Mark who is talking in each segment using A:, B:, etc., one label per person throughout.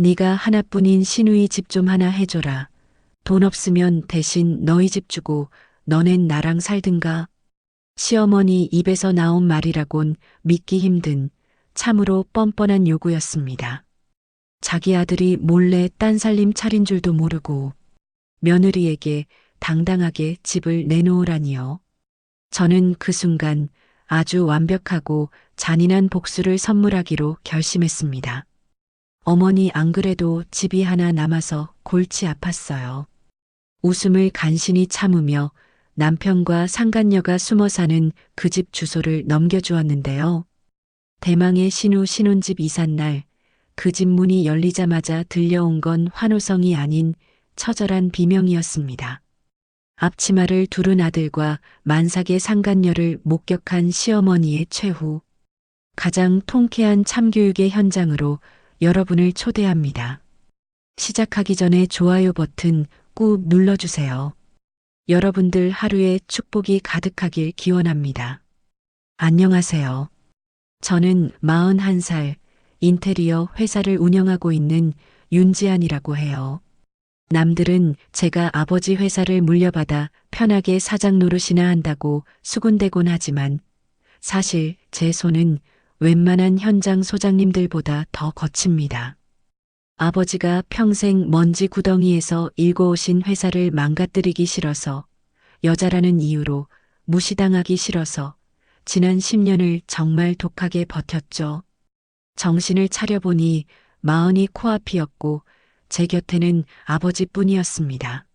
A: 네가 하나뿐인 시누이 집 좀 하나 해줘라. 돈 없으면 대신 너희 집 주고 너넨 나랑 살든가. 시어머니 입에서 나온 말이라곤 믿기 힘든 참으로 뻔뻔한 요구였습니다. 자기 아들이 몰래 딴살림 차린 줄도 모르고 며느리에게 당당하게 집을 내놓으라니요. 저는 그 순간 아주 완벽하고 잔인한 복수를 선물하기로 결심했습니다. 어머니 안 그래도 집이 하나 남아서 골치 아팠어요. 웃음을 간신히 참으며 남편과 상간녀가 숨어 사는 그 집 주소를 넘겨주었는데요. 대망의 신우 신혼집 이삿날 그 집 문이 열리자마자 들려온 건 환호성이 아닌 처절한 비명이었습니다. 앞치마를 두른 아들과 만삭의 상간녀를 목격한 시어머니의 최후. 가장 통쾌한 참교육의 현장으로 여러분을 초대합니다. 시작하기 전에 좋아요 버튼 꾹 눌러주세요. 여러분들 하루에 축복이 가득하길 기원합니다. 안녕하세요. 저는 41살 인테리어 회사를 운영하고 있는 윤지안이라고 해요. 남들은 제가 아버지 회사를 물려받아 편하게 사장 노릇이나 한다고 수군대곤 하지만 사실 제 손은 웬만한 현장 소장님들보다 더 거칩니다. 아버지가 평생 먼지 구덩이에서 일궈오신 회사를 망가뜨리기 싫어서 여자라는 이유로 무시당하기 싫어서 지난 10년을 정말 독하게 버텼죠. 정신을 차려보니 마흔이 코앞이었고 제 곁에는 아버지뿐이었습니다.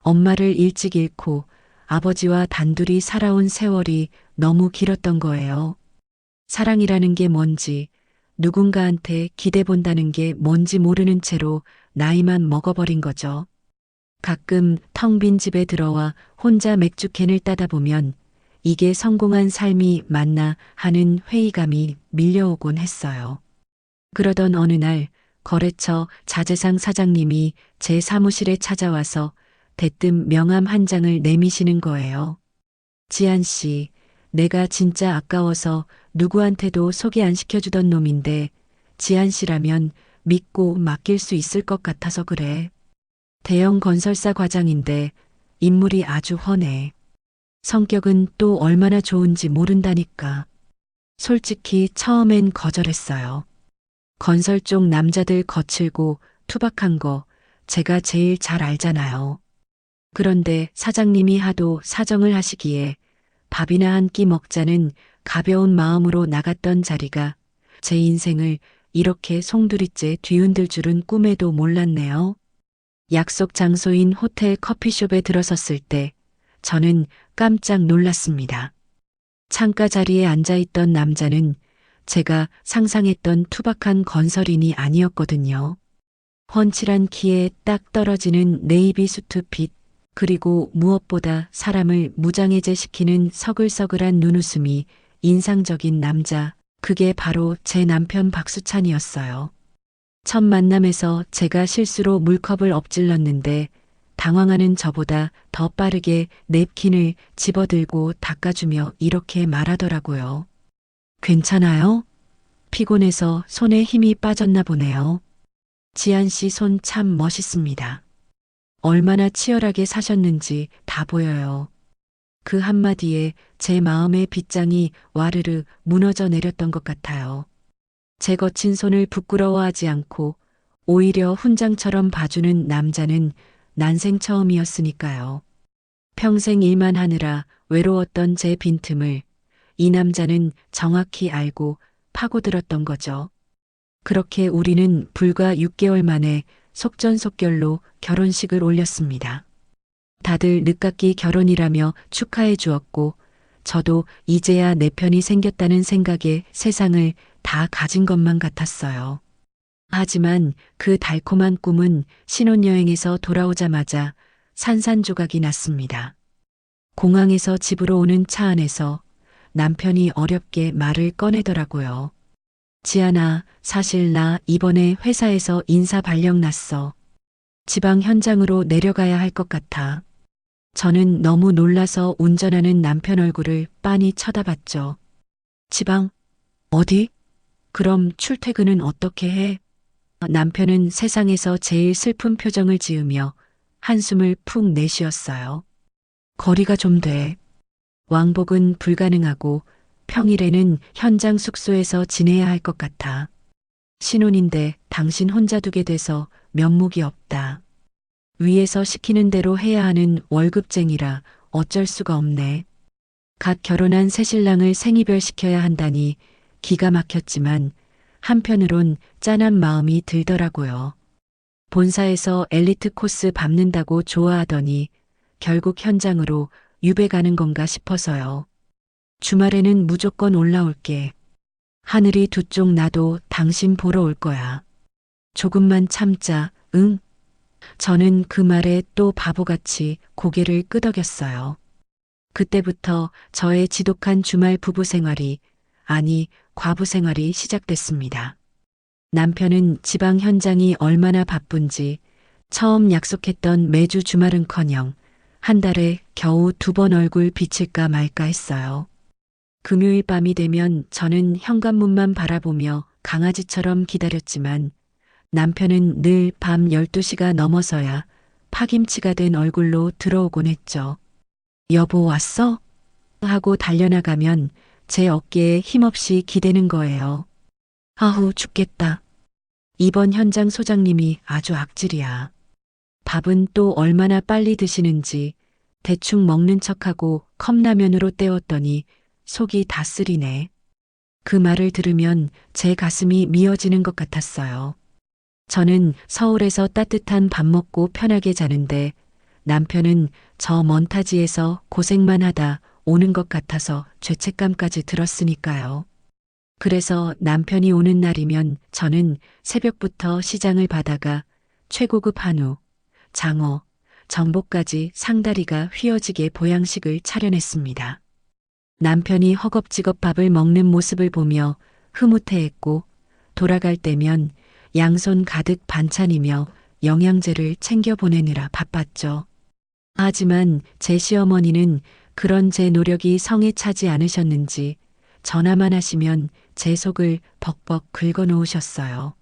A: 엄마를 일찍 잃고 아버지와 단둘이 살아온 세월이 너무 길었던 거예요. 사랑이라는 게 뭔지, 누군가한테 기대본다는 게 뭔지 모르는 채로 나이만 먹어버린 거죠. 가끔 텅 빈 집에 들어와 혼자 맥주캔을 따다 보면 이게 성공한 삶이 맞나 하는 회의감이 밀려오곤 했어요. 그러던 어느 날 거래처 자재상 사장님이 제 사무실에 찾아와서 대뜸 명함 한 장을 내미시는 거예요. 지안 씨, 내가 진짜 아까워서 누구한테도 소개 안 시켜주던 놈인데 지안 씨라면 믿고 맡길 수 있을 것 같아서 그래. 대형 건설사 과장인데 인물이 아주 훤해. 성격은 또 얼마나 좋은지 모른다니까. 솔직히 처음엔 거절했어요. 건설 쪽 남자들 거칠고 투박한 거 제가 제일 잘 알잖아요. 그런데 사장님이 하도 사정을 하시기에 밥이나 한 끼 먹자는 가벼운 마음으로 나갔던 자리가 제 인생을 이렇게 송두리째 뒤흔들 줄은 꿈에도 몰랐네요. 약속 장소인 호텔 커피숍에 들어섰을 때 저는 깜짝 놀랐습니다. 창가 자리에 앉아있던 남자는 제가 상상했던 투박한 건설인이 아니었거든요. 훤칠한 키에 딱 떨어지는 네이비 수트 핏, 그리고 무엇보다 사람을 무장해제시키는 서글서글한 눈웃음이 인상적인 남자, 그게 바로 제 남편 박수찬이었어요. 첫 만남에서 제가 실수로 물컵을 엎질렀는데 당황하는 저보다 더 빠르게 냅킨을 집어들고 닦아주며 이렇게 말하더라고요. 괜찮아요? 피곤해서 손에 힘이 빠졌나 보네요. 지안 씨 손 참 멋있습니다. 얼마나 치열하게 사셨는지 다 보여요. 그 한마디에 제 마음의 빗장이 와르르 무너져 내렸던 것 같아요. 제 거친 손을 부끄러워하지 않고 오히려 훈장처럼 봐주는 남자는 난생 처음이었으니까요. 평생 일만 하느라 외로웠던 제 빈틈을 이 남자는 정확히 알고 파고들었던 거죠. 그렇게 우리는 불과 6개월 만에 속전속결로 결혼식을 올렸습니다. 다들 늦깎이 결혼이라며 축하해 주었고 저도 이제야 내 편이 생겼다는 생각에 세상을 다 가진 것만 같았어요. 하지만 그 달콤한 꿈은 신혼여행에서 돌아오자마자 산산조각이 났습니다. 공항에서 집으로 오는 차 안에서 남편이 어렵게 말을 꺼내더라고요. 지안아, 사실 나 이번에 회사에서 인사 발령 났어. 지방 현장으로 내려가야 할 것 같아. 저는 너무 놀라서 운전하는 남편 얼굴을 빤히 쳐다봤죠. 지방? 어디? 그럼 출퇴근은 어떻게 해? 남편은 세상에서 제일 슬픈 표정을 지으며 한숨을 푹 내쉬었어요. 거리가 좀 돼. 왕복은 불가능하고 평일에는 현장 숙소에서 지내야 할 것 같아. 신혼인데 당신 혼자 두게 돼서 면목이 없다. 위에서 시키는 대로 해야 하는 월급쟁이라 어쩔 수가 없네. 갓 결혼한 새신랑을 생이별시켜야 한다니 기가 막혔지만 한편으론 짠한 마음이 들더라고요. 본사에서 엘리트 코스 밟는다고 좋아하더니 결국 현장으로 유배 가는 건가 싶어서요. 주말에는 무조건 올라올게. 하늘이 두 쪽 나도 당신 보러 올 거야. 조금만 참자, 응? 저는 그 말에 또 바보같이 고개를 끄덕였어요. 그때부터 저의 지독한 주말 부부 생활이, 아니, 과부 생활이 시작됐습니다. 남편은 지방 현장이 얼마나 바쁜지 처음 약속했던 매주 주말은커녕 한 달에 겨우 2번 얼굴 비칠까 말까 했어요. 금요일 밤이 되면 저는 현관문만 바라보며 강아지처럼 기다렸지만 남편은 늘 밤 12시가 넘어서야 파김치가 된 얼굴로 들어오곤 했죠. 여보 왔어? 하고 달려나가면 제 어깨에 힘없이 기대는 거예요. 아후 죽겠다. 이번 현장 소장님이 아주 악질이야. 밥은 또 얼마나 빨리 드시는지 대충 먹는 척하고 컵라면으로 때웠더니 속이 다 쓰리네. 그 말을 들으면 제 가슴이 미어지는 것 같았어요. 저는 서울에서 따뜻한 밥 먹고 편하게 자는데 남편은 저 먼 타지에서 고생만 하다 오는 것 같아서 죄책감까지 들었으니까요. 그래서 남편이 오는 날이면 저는 새벽부터 시장을 받아가 최고급 한우, 장어, 전복까지 상다리가 휘어지게 보양식을 차려냈습니다. 남편이 허겁지겁 밥을 먹는 모습을 보며 흐뭇해했고 돌아갈 때면 양손 가득 반찬이며 영양제를 챙겨 보내느라 바빴죠. 하지만 제 시어머니는 그런 제 노력이 성에 차지 않으셨는지 전화만 하시면 제 속을 벅벅 긁어 놓으셨어요.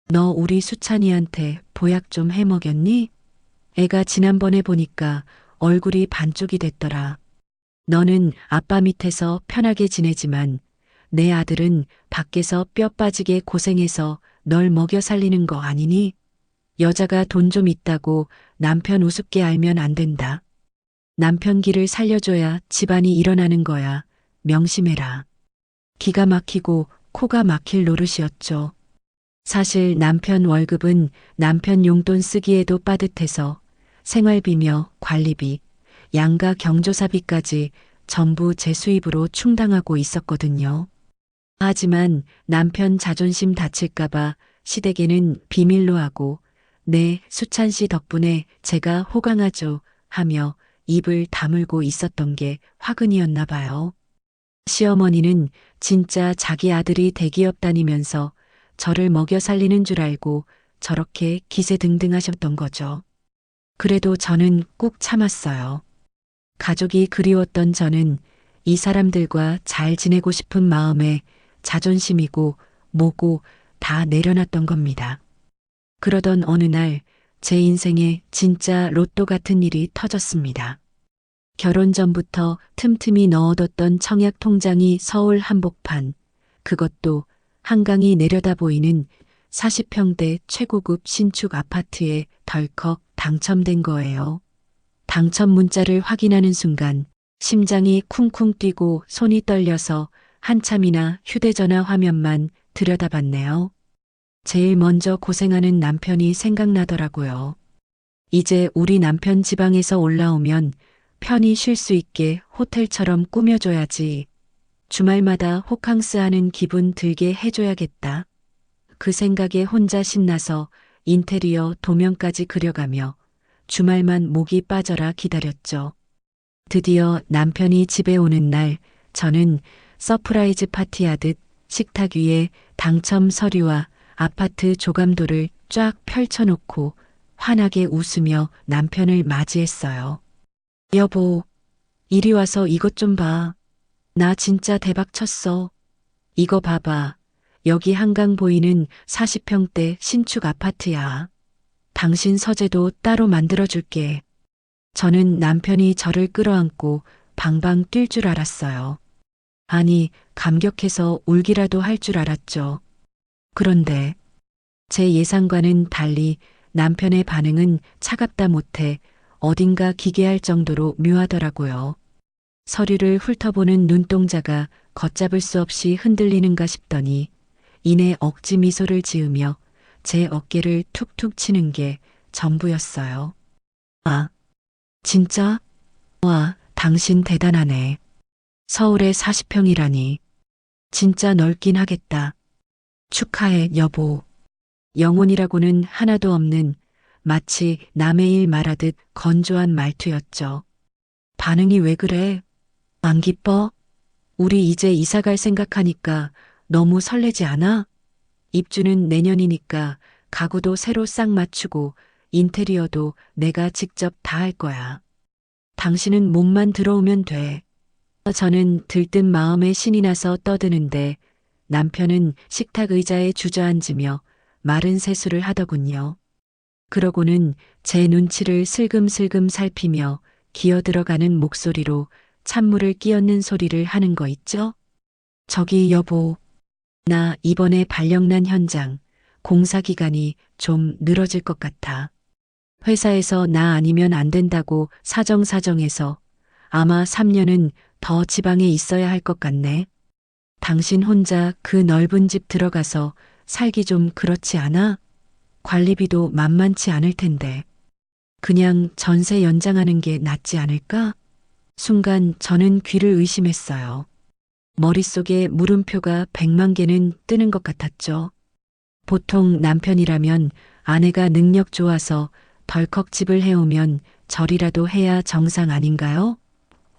A: 너 우리 수찬이한테 보약 좀 해먹였니? 애가 지난번에 보니까 얼굴이 반쪽이 됐더라. 너는 아빠 밑에서 편하게 지내지만 내 아들은 밖에서 뼈 빠지게 고생해서 널 먹여 살리는 거 아니니? 여자가 돈 좀 있다고 남편 우습게 알면 안 된다. 남편 길을 살려줘야 집안이 일어나는 거야. 명심해라. 기가 막히고 코가 막힐 노릇이었죠. 사실 남편 월급은 남편 용돈 쓰기에도 빠듯해서 생활비며 관리비, 양가 경조사비까지 전부 제 수입으로 충당하고 있었거든요. 하지만 남편 자존심 다칠까봐 시댁에는 비밀로 하고 네, 수찬 씨 덕분에 제가 호강하죠 하며 입을 다물고 있었던 게 화근이었나 봐요. 시어머니는 진짜 자기 아들이 대기업 다니면서 저를 먹여 살리는 줄 알고 저렇게 기세등등하셨던 거죠. 그래도 저는 꾹 참았어요. 가족이 그리웠던 저는 이 사람들과 잘 지내고 싶은 마음에 자존심이고 뭐고 다 내려놨던 겁니다. 그러던 어느 날 제 인생에 진짜 로또 같은 일이 터졌습니다. 결혼 전부터 틈틈이 넣어뒀던 청약 통장이 서울 한복판, 그것도 한강이 내려다 보이는 40평대 최고급 신축 아파트에 덜컥 당첨된 거예요. 당첨 문자를 확인하는 순간 심장이 쿵쿵 뛰고 손이 떨려서 한참이나 휴대전화 화면만 들여다봤네요. 제일 먼저 고생하는 남편이 생각나더라고요. 이제 우리 남편 지방에서 올라오면 편히 쉴 수 있게 호텔처럼 꾸며줘야지. 주말마다 호캉스하는 기분 들게 해줘야겠다. 그 생각에 혼자 신나서 인테리어 도면까지 그려가며 주말만 목이 빠져라 기다렸죠. 드디어 남편이 집에 오는 날 저는 서프라이즈 파티하듯 식탁 위에 당첨 서류와 아파트 조감도를 쫙 펼쳐놓고 환하게 웃으며 남편을 맞이했어요. 여보, 이리 와서 이것 좀 봐. 나 진짜 대박 쳤어. 이거 봐봐. 여기 한강 보이는 40평대 신축 아파트야. 당신 서재도 따로 만들어줄게. 저는 남편이 저를 끌어안고 방방 뛸 줄 알았어요. 아니, 감격해서 울기라도 할 줄 알았죠. 그런데 제 예상과는 달리 남편의 반응은 차갑다 못해 어딘가 기괴할 정도로 묘하더라고요. 서류를 훑어보는 눈동자가 걷잡을 수 없이 흔들리는가 싶더니 이내 억지 미소를 지으며 제 어깨를 툭툭 치는 게 전부였어요. 아, 진짜? 와, 당신 대단하네. 서울에 40평이라니. 진짜 넓긴 하겠다. 축하해, 여보. 영혼이라고는 하나도 없는 마치 남의 일 말하듯 건조한 말투였죠. 반응이 왜 그래? 안 기뻐? 우리 이제 이사 갈 생각하니까 너무 설레지 않아? 입주는 내년이니까 가구도 새로 싹 맞추고 인테리어도 내가 직접 다 할 거야. 당신은 몸만 들어오면 돼. 저는 들뜬 마음에 신이 나서 떠드는데 남편은 식탁 의자에 주저앉으며 마른 세수를 하더군요. 그러고는 제 눈치를 슬금슬금 살피며 기어들어가는 목소리로 찬물을 끼얹는 소리를 하는 거 있죠? 저기 여보, 나 이번에 발령난 현장, 공사 기간이 좀 늘어질 것 같아. 회사에서 나 아니면 안 된다고 사정사정해서 아마 3년은 더 지방에 있어야 할 것 같네. 당신 혼자 그 넓은 집 들어가서 살기 좀 그렇지 않아? 관리비도 만만치 않을 텐데. 그냥 전세 연장하는 게 낫지 않을까? 순간 저는 귀를 의심했어요. 머릿속에 물음표가 100만 개는 뜨는 것 같았죠. 보통 남편이라면 아내가 능력 좋아서 덜컥 집을 해오면 절이라도 해야 정상 아닌가요?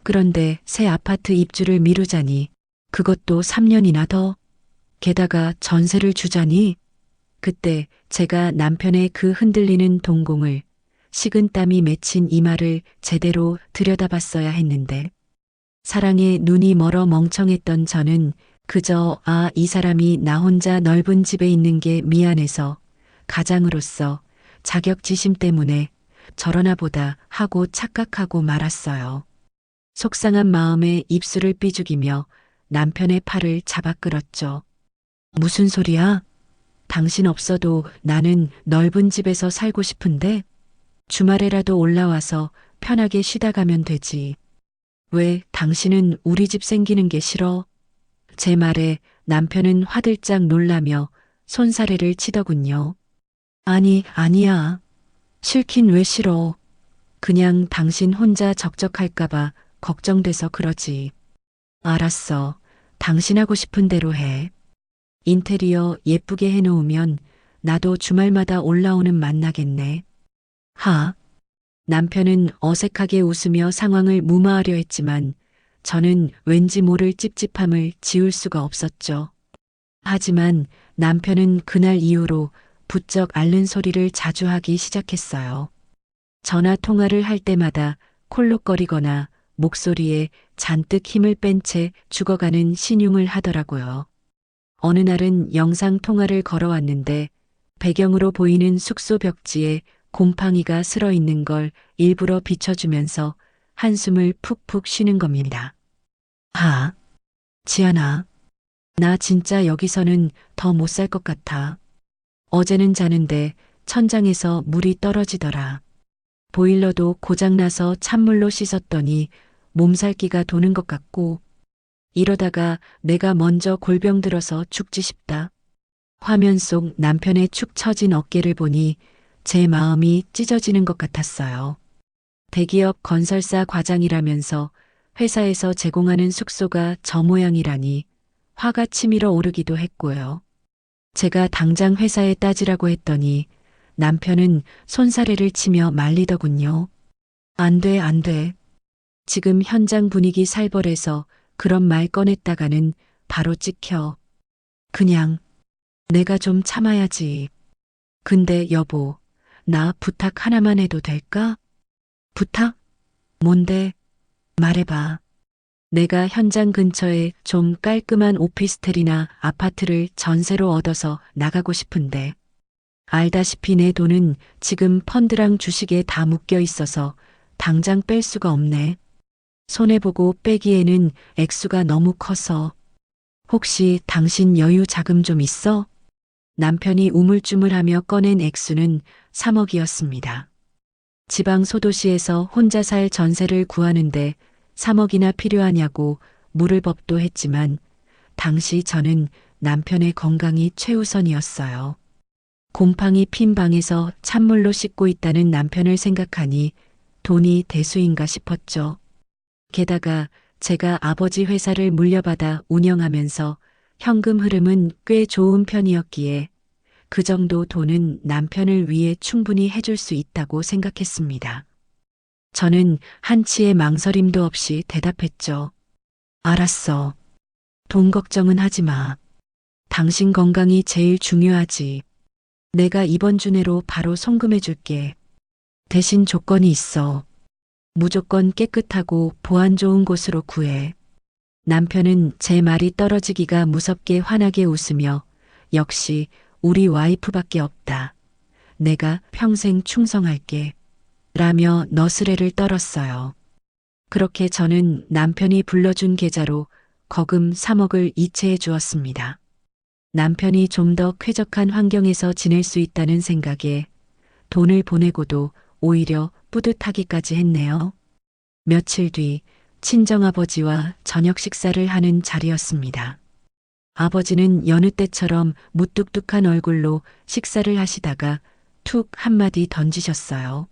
A: 그런데 새 아파트 입주를 미루자니 그것도 3년이나 더. 게다가 전세를 주자니 그때 제가 남편의 그 흔들리는 동공을 식은땀이 맺힌 이마를 제대로 들여다봤어야 했는데 사랑에 눈이 멀어 멍청했던 저는 그저 이 사람이 나 혼자 넓은 집에 있는 게 미안해서 가장으로서 자격지심 때문에 저러나 보다 하고 착각하고 말았어요. 속상한 마음에 입술을 삐죽이며 남편의 팔을 잡아 끌었죠. 무슨 소리야? 당신 없어도 나는 넓은 집에서 살고 싶은데 주말에라도 올라와서 편하게 쉬다 가면 되지. 왜 당신은 우리 집 생기는 게 싫어? 제 말에 남편은 화들짝 놀라며 손사래를 치더군요. 아니, 아니야. 싫긴 왜 싫어. 그냥 당신 혼자 적적할까봐 걱정돼서 그러지. 알았어. 당신 하고 싶은 대로 해. 인테리어 예쁘게 해놓으면 나도 주말마다 올라오는 만나겠네. 남편은 어색하게 웃으며 상황을 무마하려 했지만 저는 왠지 모를 찝찝함을 지울 수가 없었죠. 하지만 남편은 그날 이후로 부쩍 앓는 소리를 자주 하기 시작했어요. 전화 통화를 할 때마다 콜록거리거나 목소리에 잔뜩 힘을 뺀 채 죽어가는 신용을 하더라고요. 어느 날은 영상 통화를 걸어왔는데 배경으로 보이는 숙소 벽지에 곰팡이가 슬어 있는 걸 일부러 비춰주면서 한숨을 푹푹 쉬는 겁니다. 지안아, 나 진짜 여기서는 더 못 살 것 같아. 어제는 자는데 천장에서 물이 떨어지더라. 보일러도 고장나서 찬물로 씻었더니 몸살기가 도는 것 같고 이러다가 내가 먼저 골병 들어서 죽지 싶다. 화면 속 남편의 축 처진 어깨를 보니 제 마음이 찢어지는 것 같았어요. 대기업 건설사 과장이라면서 회사에서 제공하는 숙소가 저 모양이라니 화가 치밀어 오르기도 했고요. 제가 당장 회사에 따지라고 했더니 남편은 손사래를 치며 말리더군요. 안 돼, 안 돼. 지금 현장 분위기 살벌해서 그런 말 꺼냈다가는 바로 찍혀. 그냥 내가 좀 참아야지. 근데 여보, 나 부탁 하나만 해도 될까? 부탁? 뭔데? 말해봐. 내가 현장 근처에 좀 깔끔한 오피스텔이나 아파트를 전세로 얻어서 나가고 싶은데 알다시피 내 돈은 지금 펀드랑 주식에 다 묶여 있어서 당장 뺄 수가 없네. 손해보고 빼기에는 액수가 너무 커서. 혹시 당신 여유 자금 좀 있어? 남편이 우물쭈물하며 꺼낸 액수는 3억이었습니다. 지방 소도시에서 혼자 살 전세를 구하는데 3억이나 필요하냐고 물을 법도 했지만 당시 저는 남편의 건강이 최우선이었어요. 곰팡이 핀 방에서 찬물로 씻고 있다는 남편을 생각하니 돈이 대수인가 싶었죠. 게다가 제가 아버지 회사를 물려받아 운영하면서 현금 흐름은 꽤 좋은 편이었기에 그 정도 돈은 남편을 위해 충분히 해줄 수 있다고 생각했습니다. 저는 한치의 망설임도 없이 대답했죠. 알았어. 돈 걱정은 하지 마. 당신 건강이 제일 중요하지. 내가 이번 주 내로 바로 송금해 줄게. 대신 조건이 있어. 무조건 깨끗하고 보안 좋은 곳으로 구해. 남편은 제 말이 떨어지기가 무섭게 환하게 웃으며 역시 우리 와이프밖에 없다. 내가 평생 충성할게. 라며 너스레를 떨었어요. 그렇게 저는 남편이 불러준 계좌로 거금 3억을 이체해 주었습니다. 남편이 좀 더 쾌적한 환경에서 지낼 수 있다는 생각에 돈을 보내고도 오히려 뿌듯하기까지 했네요. 며칠 뒤 친정아버지와 저녁 식사를 하는 자리였습니다. 아버지는 여느 때처럼 무뚝뚝한 얼굴로 식사를 하시다가 툭 한마디 던지셨어요.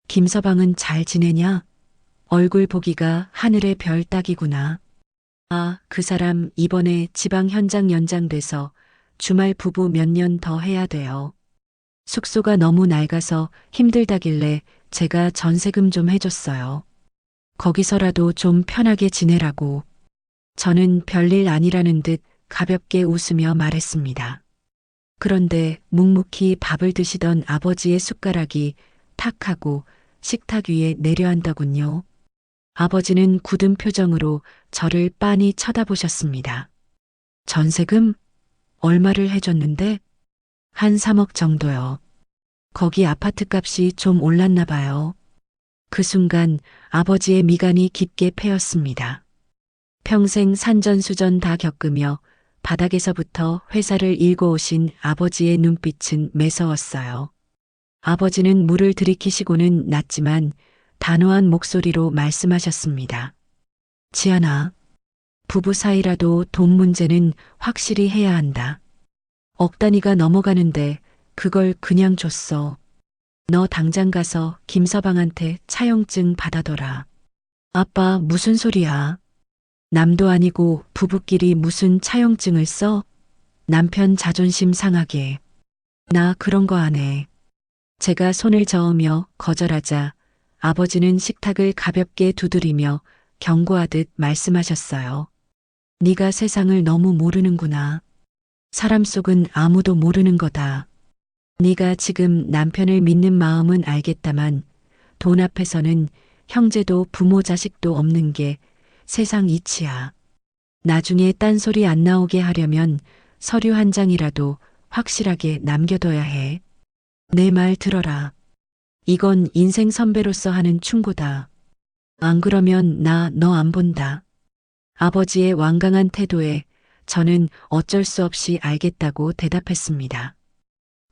A: 김서방은 잘 지내냐? 얼굴 보기가 하늘의 별 따기구나. 아, 그 사람 이번에 지방 현장 연장돼서 주말 부부 몇 년 더 해야 돼요. 숙소가 너무 낡아서 힘들다길래 제가 전세금 좀 해줬어요. 거기서라도 좀 편하게 지내라고. 저는 별일 아니라는 듯 가볍게 웃으며 말했습니다. 그런데 묵묵히 밥을 드시던 아버지의 숟가락이 탁 하고 식탁 위에 내려앉더군요. 아버지는 굳은 표정으로 저를 빤히 쳐다보셨습니다. 전세금? 얼마를 해줬는데? 한 3억 정도요. 거기 아파트 값이 좀 올랐나 봐요. 그 순간 아버지의 미간이 깊게 패였습니다. 평생 산전수전 다 겪으며 바닥에서부터 회사를 일궈 오신 아버지의 눈빛은 매서웠어요. 아버지는 물을 들이키시고는 났지만 단호한 목소리로 말씀하셨습니다. 지안아, 부부 사이라도 돈 문제는 확실히 해야 한다. 억 단위가 넘어가는데 그걸 그냥 줬어. 너 당장 가서 김서방한테 차용증 받아둬라. 아빠, 무슨 소리야? 남도 아니고 부부끼리 무슨 차용증을 써? 남편 자존심 상하게. 나 그런 거 안 해. 제가 손을 저으며 거절하자 아버지는 식탁을 가볍게 두드리며 경고하듯 말씀하셨어요. 네가 세상을 너무 모르는구나. 사람 속은 아무도 모르는 거다. 네가 지금 남편을 믿는 마음은 알겠다만 돈 앞에서는 형제도 부모 자식도 없는 게 세상 이치야. 나중에 딴소리 안 나오게 하려면 서류 한 장이라도 확실하게 남겨둬야 해. 내 말 들어라. 이건 인생 선배로서 하는 충고다. 안 그러면 나 너 안 본다. 아버지의 완강한 태도에 저는 어쩔 수 없이 알겠다고 대답했습니다.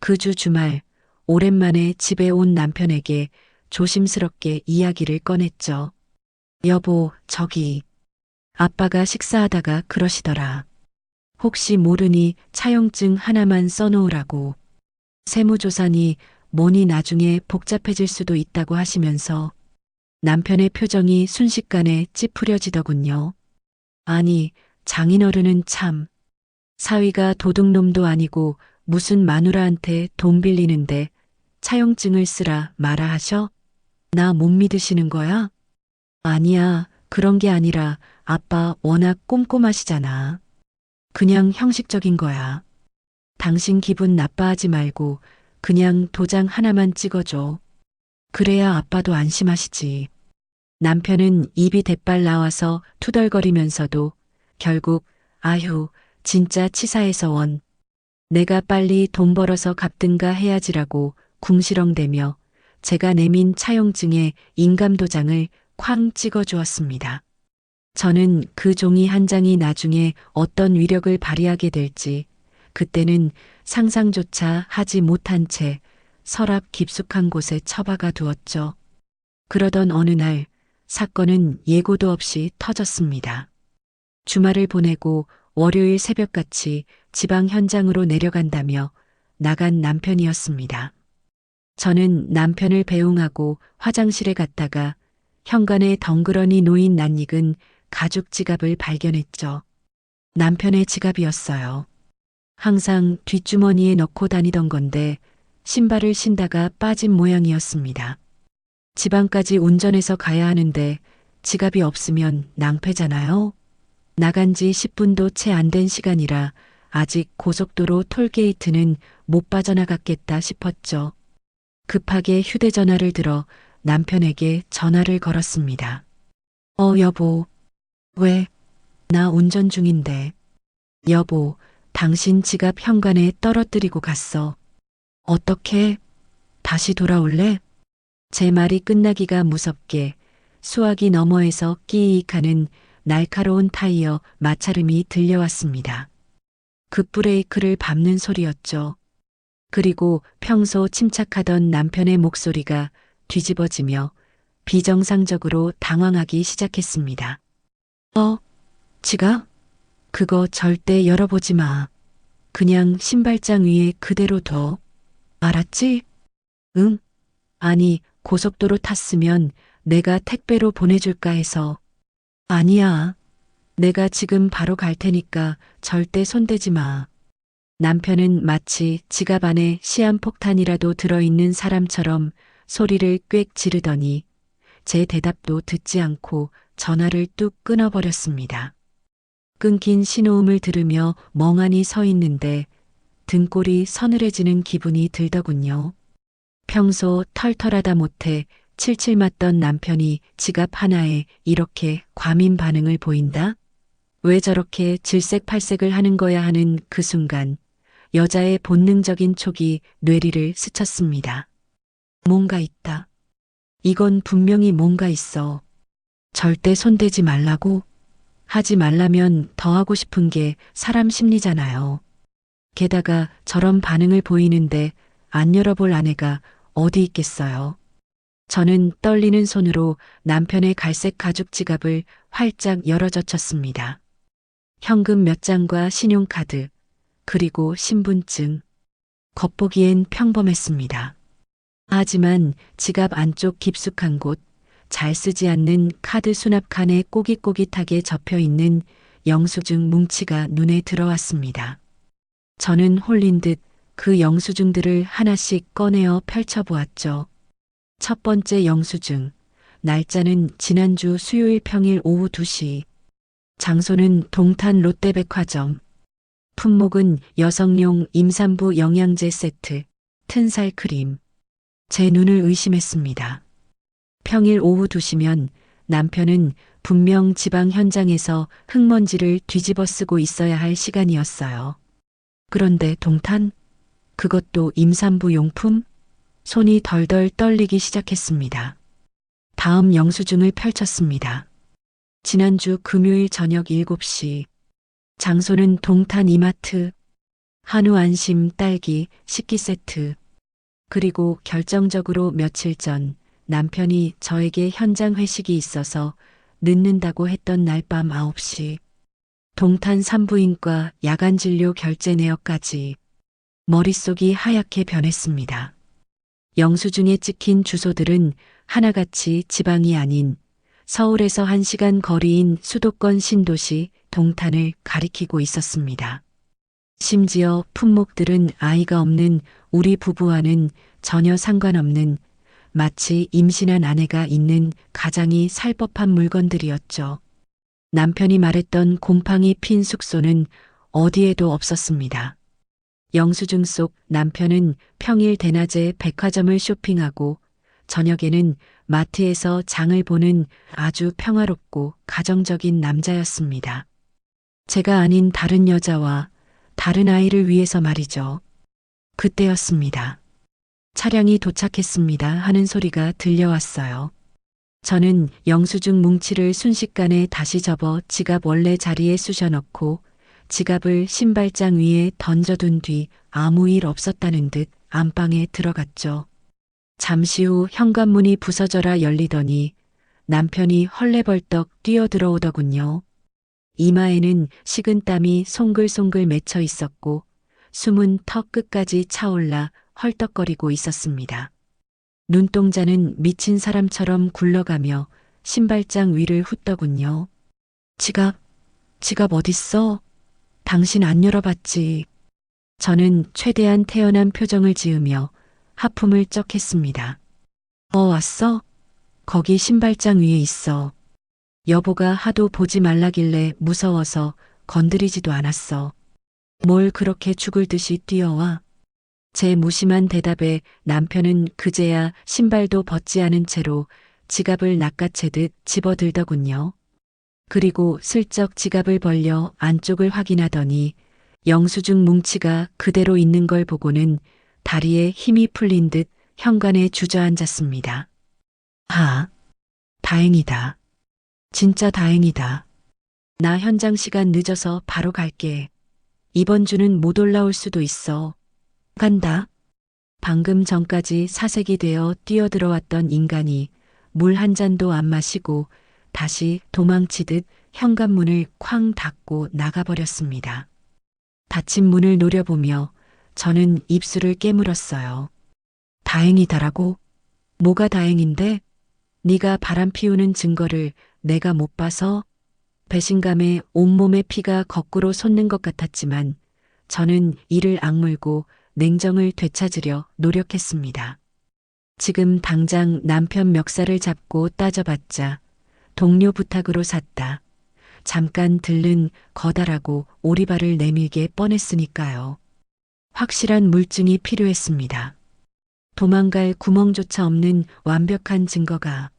A: 그 주 주말 오랜만에 집에 온 남편에게 조심스럽게 이야기를 꺼냈죠. 여보, 저기 아빠가 식사하다가 그러시더라. 혹시 모르니 차용증 하나만 써놓으라고. 세무조사니 뭐니 나중에 복잡해질 수도 있다고 하시면서 남편의 표정이 순식간에 찌푸려지더군요. 아니, 장인어른은 참. 사위가 도둑놈도 아니고 무슨 마누라한테 돈 빌리는데 차용증을 쓰라 마라 하셔? 나 못 믿으시는 거야? 아니야, 그런 게 아니라 아빠 워낙 꼼꼼하시잖아. 그냥 형식적인 거야. 당신 기분 나빠하지 말고 그냥 도장 하나만 찍어줘. 그래야 아빠도 안심하시지. 남편은 입이 대빨 나와서 투덜거리면서도 결국 아휴 진짜 치사해서 원. 내가 빨리 돈 벌어서 갚든가 해야지라고 궁시렁대며 제가 내민 차용증에 인감도장을 쾅 찍어 주었습니다. 저는 그 종이 한 장이 나중에 어떤 위력을 발휘하게 될지 그때는 상상조차 하지 못한 채 서랍 깊숙한 곳에 처박아 두었죠. 그러던 어느 날 사건은 예고도 없이 터졌습니다. 주말을 보내고 월요일 새벽같이 지방 현장으로 내려간다며 나간 남편이었습니다. 저는 남편을 배웅하고 화장실에 갔다가 현관에 덩그러니 놓인 낯익은 가죽 지갑을 발견했죠. 남편의 지갑이었어요. 항상 뒷주머니에 넣고 다니던 건데 신발을 신다가 빠진 모양이었습니다. 지방까지 운전해서 가야 하는데 지갑이 없으면 낭패잖아요. 나간 지 10분도 채 안 된 시간이라 아직 고속도로 톨게이트는 못 빠져나갔겠다 싶었죠. 급하게 휴대전화를 들어 남편에게 전화를 걸었습니다. 여보. 왜? 나 운전 중인데. 여보, 당신 지갑 현관에 떨어뜨리고 갔어. 어떻게? 다시 돌아올래? 제 말이 끝나기가 무섭게 수화기 너머에서 끼익하는 날카로운 타이어 마찰음이 들려왔습니다. 급브레이크를 밟는 소리였죠. 그리고 평소 침착하던 남편의 목소리가 뒤집어지며 비정상적으로 당황하기 시작했습니다. 지갑? 그거 절대 열어보지 마. 그냥 신발장 위에 그대로 둬. 알았지? 응? 아니, 고속도로 탔으면 내가 택배로 보내줄까 해서. 아니야. 내가 지금 바로 갈 테니까 절대 손대지 마. 남편은 마치 지갑 안에 시한폭탄이라도 들어있는 사람처럼 소리를 꽥 지르더니 제 대답도 듣지 않고 전화를 뚝 끊어버렸습니다. 끊긴 신호음을 들으며 멍하니 서 있는데 등골이 서늘해지는 기분이 들더군요. 평소 털털하다 못해 칠칠 맞던 남편이 지갑 하나에 이렇게 과민 반응을 보인다? 왜 저렇게 질색팔색을 하는 거야 하는 그 순간 여자의 본능적인 촉이 뇌리를 스쳤습니다. 뭔가 있다. 이건 분명히 뭔가 있어. 절대 손대지 말라고? 하지 말라면 더 하고 싶은 게 사람 심리잖아요. 게다가 저런 반응을 보이는데 안 열어볼 아내가 어디 있겠어요. 저는 떨리는 손으로 남편의 갈색 가죽 지갑을 활짝 열어젖혔습니다. 현금 몇 장과 신용카드, 그리고 신분증. 겉보기엔 평범했습니다. 하지만 지갑 안쪽 깊숙한 곳, 잘 쓰지 않는 카드 수납칸에 꼬깃꼬깃하게 접혀 있는 영수증 뭉치가 눈에 들어왔습니다. 저는 홀린 듯 그 영수증들을 하나씩 꺼내어 펼쳐보았죠. 첫 번째 영수증, 날짜는 지난주 수요일 평일 오후 2시. 장소는 동탄 롯데백화점. 품목은 여성용 임산부 영양제 세트, 튼살 크림. 제 눈을 의심했습니다. 평일 오후 2시면 남편은 분명 지방 현장에서 흙먼지를 뒤집어 쓰고 있어야 할 시간이었어요. 그런데 동탄? 그것도 임산부 용품? 손이 덜덜 떨리기 시작했습니다. 다음 영수증을 펼쳤습니다. 지난주 금요일 저녁 7시. 장소는 동탄 이마트. 한우 안심 딸기 식기 세트. 그리고 결정적으로 며칠 전 남편이 저에게 현장 회식이 있어서 늦는다고 했던 날 밤 9시. 동탄 산부인과 야간 진료 결제 내역까지. 머릿속이 하얗게 변했습니다. 영수증에 찍힌 주소들은 하나같이 지방이 아닌 서울에서 1시간 거리인 수도권 신도시 동탄을 가리키고 있었습니다. 심지어 품목들은 아이가 없는 우리 부부와는 전혀 상관없는 마치 임신한 아내가 있는 가장이 살 법한 물건들이었죠. 남편이 말했던 곰팡이 핀 숙소는 어디에도 없었습니다. 영수증 속 남편은 평일 대낮에 백화점을 쇼핑하고 저녁에는 마트에서 장을 보는 아주 평화롭고 가정적인 남자였습니다. 제가 아닌 다른 여자와 다른 아이를 위해서 말이죠. 그때였습니다. 차량이 도착했습니다 하는 소리가 들려왔어요. 저는 영수증 뭉치를 순식간에 다시 접어 지갑 원래 자리에 쑤셔넣고 지갑을 신발장 위에 던져둔 뒤 아무 일 없었다는 듯 안방에 들어갔죠. 잠시 후 현관문이 부서져라 열리더니 남편이 헐레벌떡 뛰어들어오더군요. 이마에는 식은땀이 송글송글 맺혀 있었고 숨은 턱 끝까지 차올라 헐떡거리고 있었습니다. 눈동자는 미친 사람처럼 굴러가며 신발장 위를 훑더군요. 지갑 어딨어? 당신 안 열어봤지. 저는 최대한 태연한 표정을 지으며 하품을 쩍 했습니다. 왔어? 거기 신발장 위에 있어. 여보가 하도 보지 말라길래 무서워서 건드리지도 않았어. 뭘 그렇게 죽을 듯이 뛰어와? 제 무심한 대답에 남편은 그제야 신발도 벗지 않은 채로 지갑을 낚아채듯 집어들더군요. 그리고 슬쩍 지갑을 벌려 안쪽을 확인하더니 영수증 뭉치가 그대로 있는 걸 보고는 다리에 힘이 풀린 듯 현관에 주저앉았습니다. 다행이다. 진짜 다행이다. 나 현장 시간 늦어서 바로 갈게. 이번 주는 못 올라올 수도 있어. 간다. 방금 전까지 사색이 되어 뛰어들어왔던 인간이 물 한 잔도 안 마시고 다시 도망치듯 현관문을 쾅 닫고 나가버렸습니다. 닫힌 문을 노려보며 저는 입술을 깨물었어요. 다행이다라고? 뭐가 다행인데? 네가 바람 피우는 증거를 내가 못 봐서? 배신감에 온몸에 피가 거꾸로 솟는 것 같았지만 저는 이를 악물고 냉정을 되찾으려 노력했습니다. 지금 당장 남편 멱살을 잡고 따져봤자 동료 부탁으로 샀다. 잠깐 들른 거다라고 오리발을 내밀게 뻔했으니까요. 확실한 물증이 필요했습니다. 도망갈 구멍조차 없는 완벽한 증거가.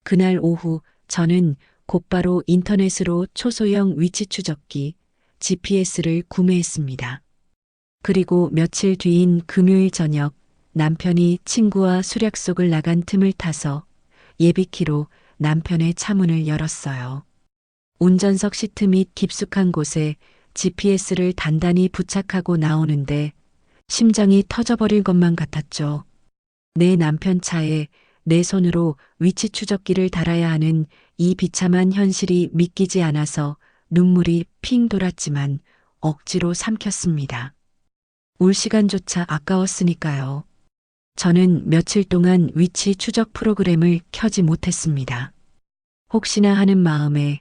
A: 그날 오후 저는 곧바로 인터넷으로 초소형 위치 추적기 GPS를 구매했습니다. 그리고 며칠 뒤인 금요일 저녁 남편이 친구와 술약속을 나간 틈을 타서 예비키로 남편의 차문을 열었어요. 운전석 시트 및 깊숙한 곳에 GPS를 단단히 부착하고 나오는데 심장이 터져버릴 것만 같았죠. 내 남편 차에 내 손으로 위치 추적기를 달아야 하는 이 비참한 현실이 믿기지 않아서 눈물이 핑 돌았지만 억지로 삼켰습니다. 울 시간조차 아까웠으니까요. 저는 며칠 동안 위치 추적 프로그램을 켜지 못했습니다. 혹시나 하는 마음에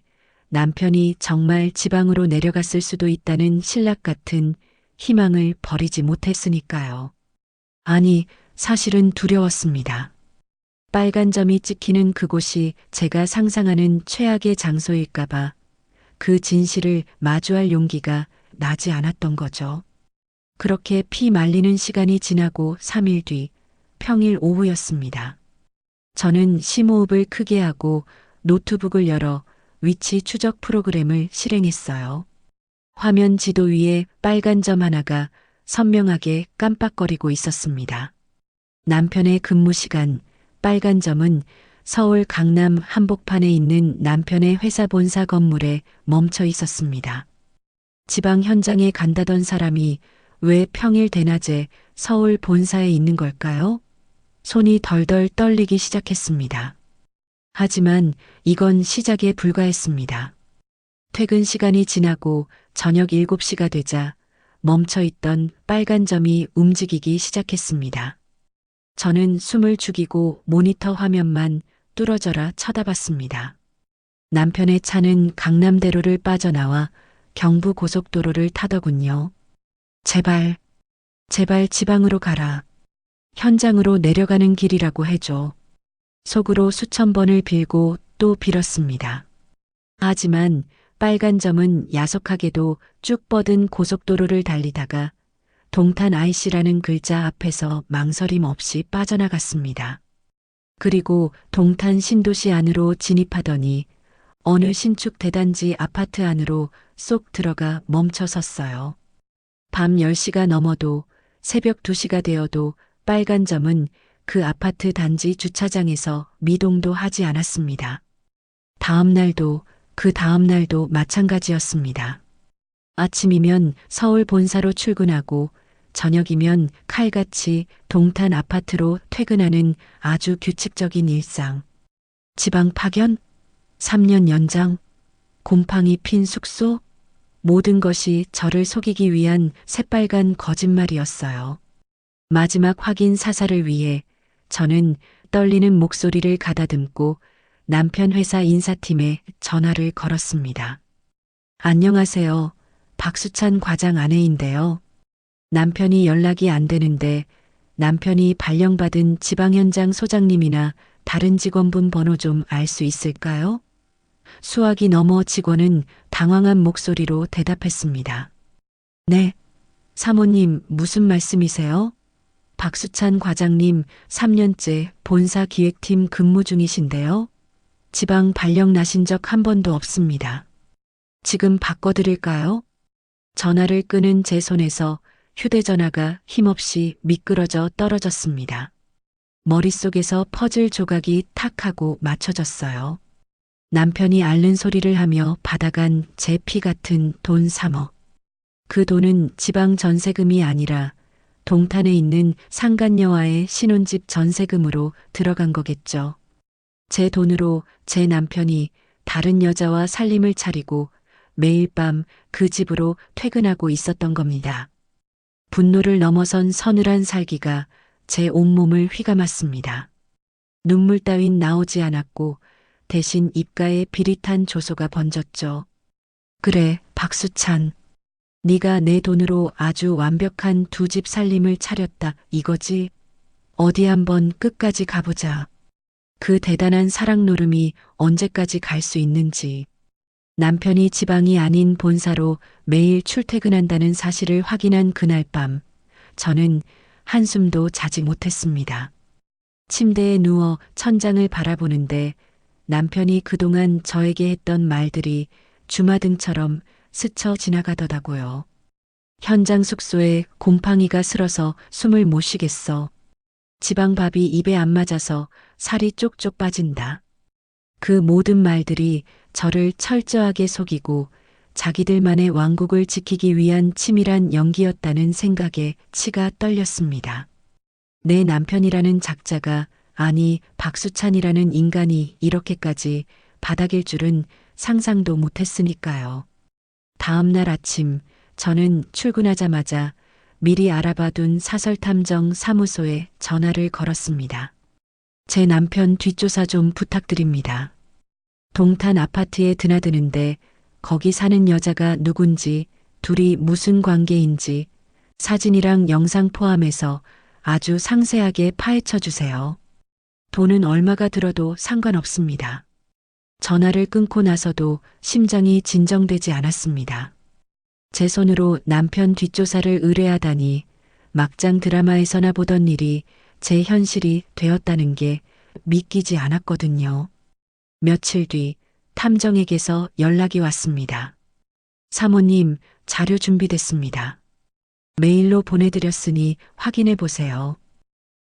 A: 남편이 정말 지방으로 내려갔을 수도 있다는 신락 같은 희망을 버리지 못했으니까요. 아니, 사실은 두려웠습니다. 빨간 점이 찍히는 그곳이 제가 상상하는 최악의 장소일까봐 그 진실을 마주할 용기가 나지 않았던 거죠. 그렇게 피 말리는 시간이 지나고 3일 뒤 평일 오후였습니다. 저는 심호흡을 크게 하고 노트북을 열어 위치 추적 프로그램을 실행했어요. 화면 지도 위에 빨간 점 하나가 선명하게 깜빡거리고 있었습니다. 남편의 근무 시간, 빨간 점은 서울 강남 한복판에 있는 남편의 회사 본사 건물에 멈춰 있었습니다. 지방 현장에 간다던 사람이 왜 평일 대낮에 서울 본사에 있는 걸까요? 손이 덜덜 떨리기 시작했습니다. 하지만 이건 시작에 불과했습니다. 퇴근 시간이 지나고 저녁 7시가 되자 멈춰있던 빨간 점이 움직이기 시작했습니다. 저는 숨을 죽이고 모니터 화면만 뚫어져라 쳐다봤습니다. 남편의 차는 강남대로를 빠져나와 경부고속도로를 타더군요. 제발 지방으로 가라. 현장으로 내려가는 길이라고 해줘. 속으로 수천 번을 빌고 또 빌었습니다. 하지만 빨간 점은 야속하게도 쭉 뻗은 고속도로를 달리다가 동탄 IC라는 글자 앞에서 망설임 없이 빠져나갔습니다. 그리고 동탄 신도시 안으로 진입하더니 어느 신축 대단지 아파트 안으로 쏙 들어가 멈춰섰어요. 밤 10시가 넘어도 새벽 2시가 되어도 빨간 점은 그 아파트 단지 주차장에서 미동도 하지 않았습니다. 다음 날도 그 다음 날도 마찬가지였습니다. 아침이면 서울 본사로 출근하고 저녁이면 칼같이 동탄 아파트로 퇴근하는 아주 규칙적인 일상. 지방 파견? 3년 연장? 곰팡이 핀 숙소? 모든 것이 저를 속이기 위한 새빨간 거짓말이었어요. 마지막 확인 사살을 위해 저는 떨리는 목소리를 가다듬고 남편 회사 인사팀에 전화를 걸었습니다. 안녕하세요. 박수찬 과장 아내인데요. 남편이 연락이 안 되는데 남편이 발령받은 지방현장 소장님이나 다른 직원분 번호 좀 알 수 있을까요? 수화기 넘어 직원은 당황한 목소리로 대답했습니다. 네. 사모님, 무슨 말씀이세요? 박수찬 과장님 3년째 본사 기획팀 근무 중이신데요. 지방 발령 나신 적 한 번도 없습니다. 지금 바꿔드릴까요? 전화를 끄는 제 손에서 휴대전화가 힘없이 미끄러져 떨어졌습니다. 머릿속에서 퍼즐 조각이 탁 하고 맞춰졌어요. 남편이 앓는 소리를 하며 받아간 제 피 같은 돈 3억. 그 돈은 지방 전세금이 아니라 동탄에 있는 상간녀와의 신혼집 전세금으로 들어간 거겠죠. 제 돈으로 제 남편이 다른 여자와 살림을 차리고 매일 밤 그 집으로 퇴근하고 있었던 겁니다. 분노를 넘어선 서늘한 살기가 제 온몸을 휘감았습니다. 눈물 따윈 나오지 않았고 대신 입가에 비릿한 조소가 번졌죠. 그래, 박수찬. 네가 내 돈으로 아주 완벽한 두 집 살림을 차렸다 이거지? 어디 한번 끝까지 가보자. 그 대단한 사랑 노름이 언제까지 갈 수 있는지. 남편이 지방이 아닌 본사로 매일 출퇴근한다는 사실을 확인한 그날 밤, 저는 한숨도 자지 못했습니다. 침대에 누워 천장을 바라보는데 남편이 그동안 저에게 했던 말들이 주마등처럼 스쳐 지나가더라고요. 현장 숙소에 곰팡이가 슬어서 숨을 못 쉬겠어. 지방밥이 입에 안 맞아서 살이 쪽쪽 빠진다. 그 모든 말들이 저를 철저하게 속이고 자기들만의 왕국을 지키기 위한 치밀한 연기였다는 생각에 치가 떨렸습니다. 내 남편이라는 작자가, 아니 박수찬이라는 인간이 이렇게까지 바닥일 줄은 상상도 못했으니까요. 다음 날 아침 저는 출근하자마자 미리 알아봐둔 사설탐정 사무소에 전화를 걸었습니다. 제 남편 뒷조사 좀 부탁드립니다. 동탄 아파트에 드나드는데 거기 사는 여자가 누군지, 둘이 무슨 관계인지 사진이랑 영상 포함해서 아주 상세하게 파헤쳐 주세요. 돈은 얼마가 들어도 상관없습니다. 전화를 끊고 나서도 심장이 진정되지 않았습니다. 제 손으로 남편 뒷조사를 의뢰하다니 막장 드라마에서나 보던 일이 제 현실이 되었다는 게 믿기지 않았거든요. 며칠 뒤 탐정에게서 연락이 왔습니다. 사모님, 자료 준비됐습니다. 메일로 보내드렸으니 확인해 보세요.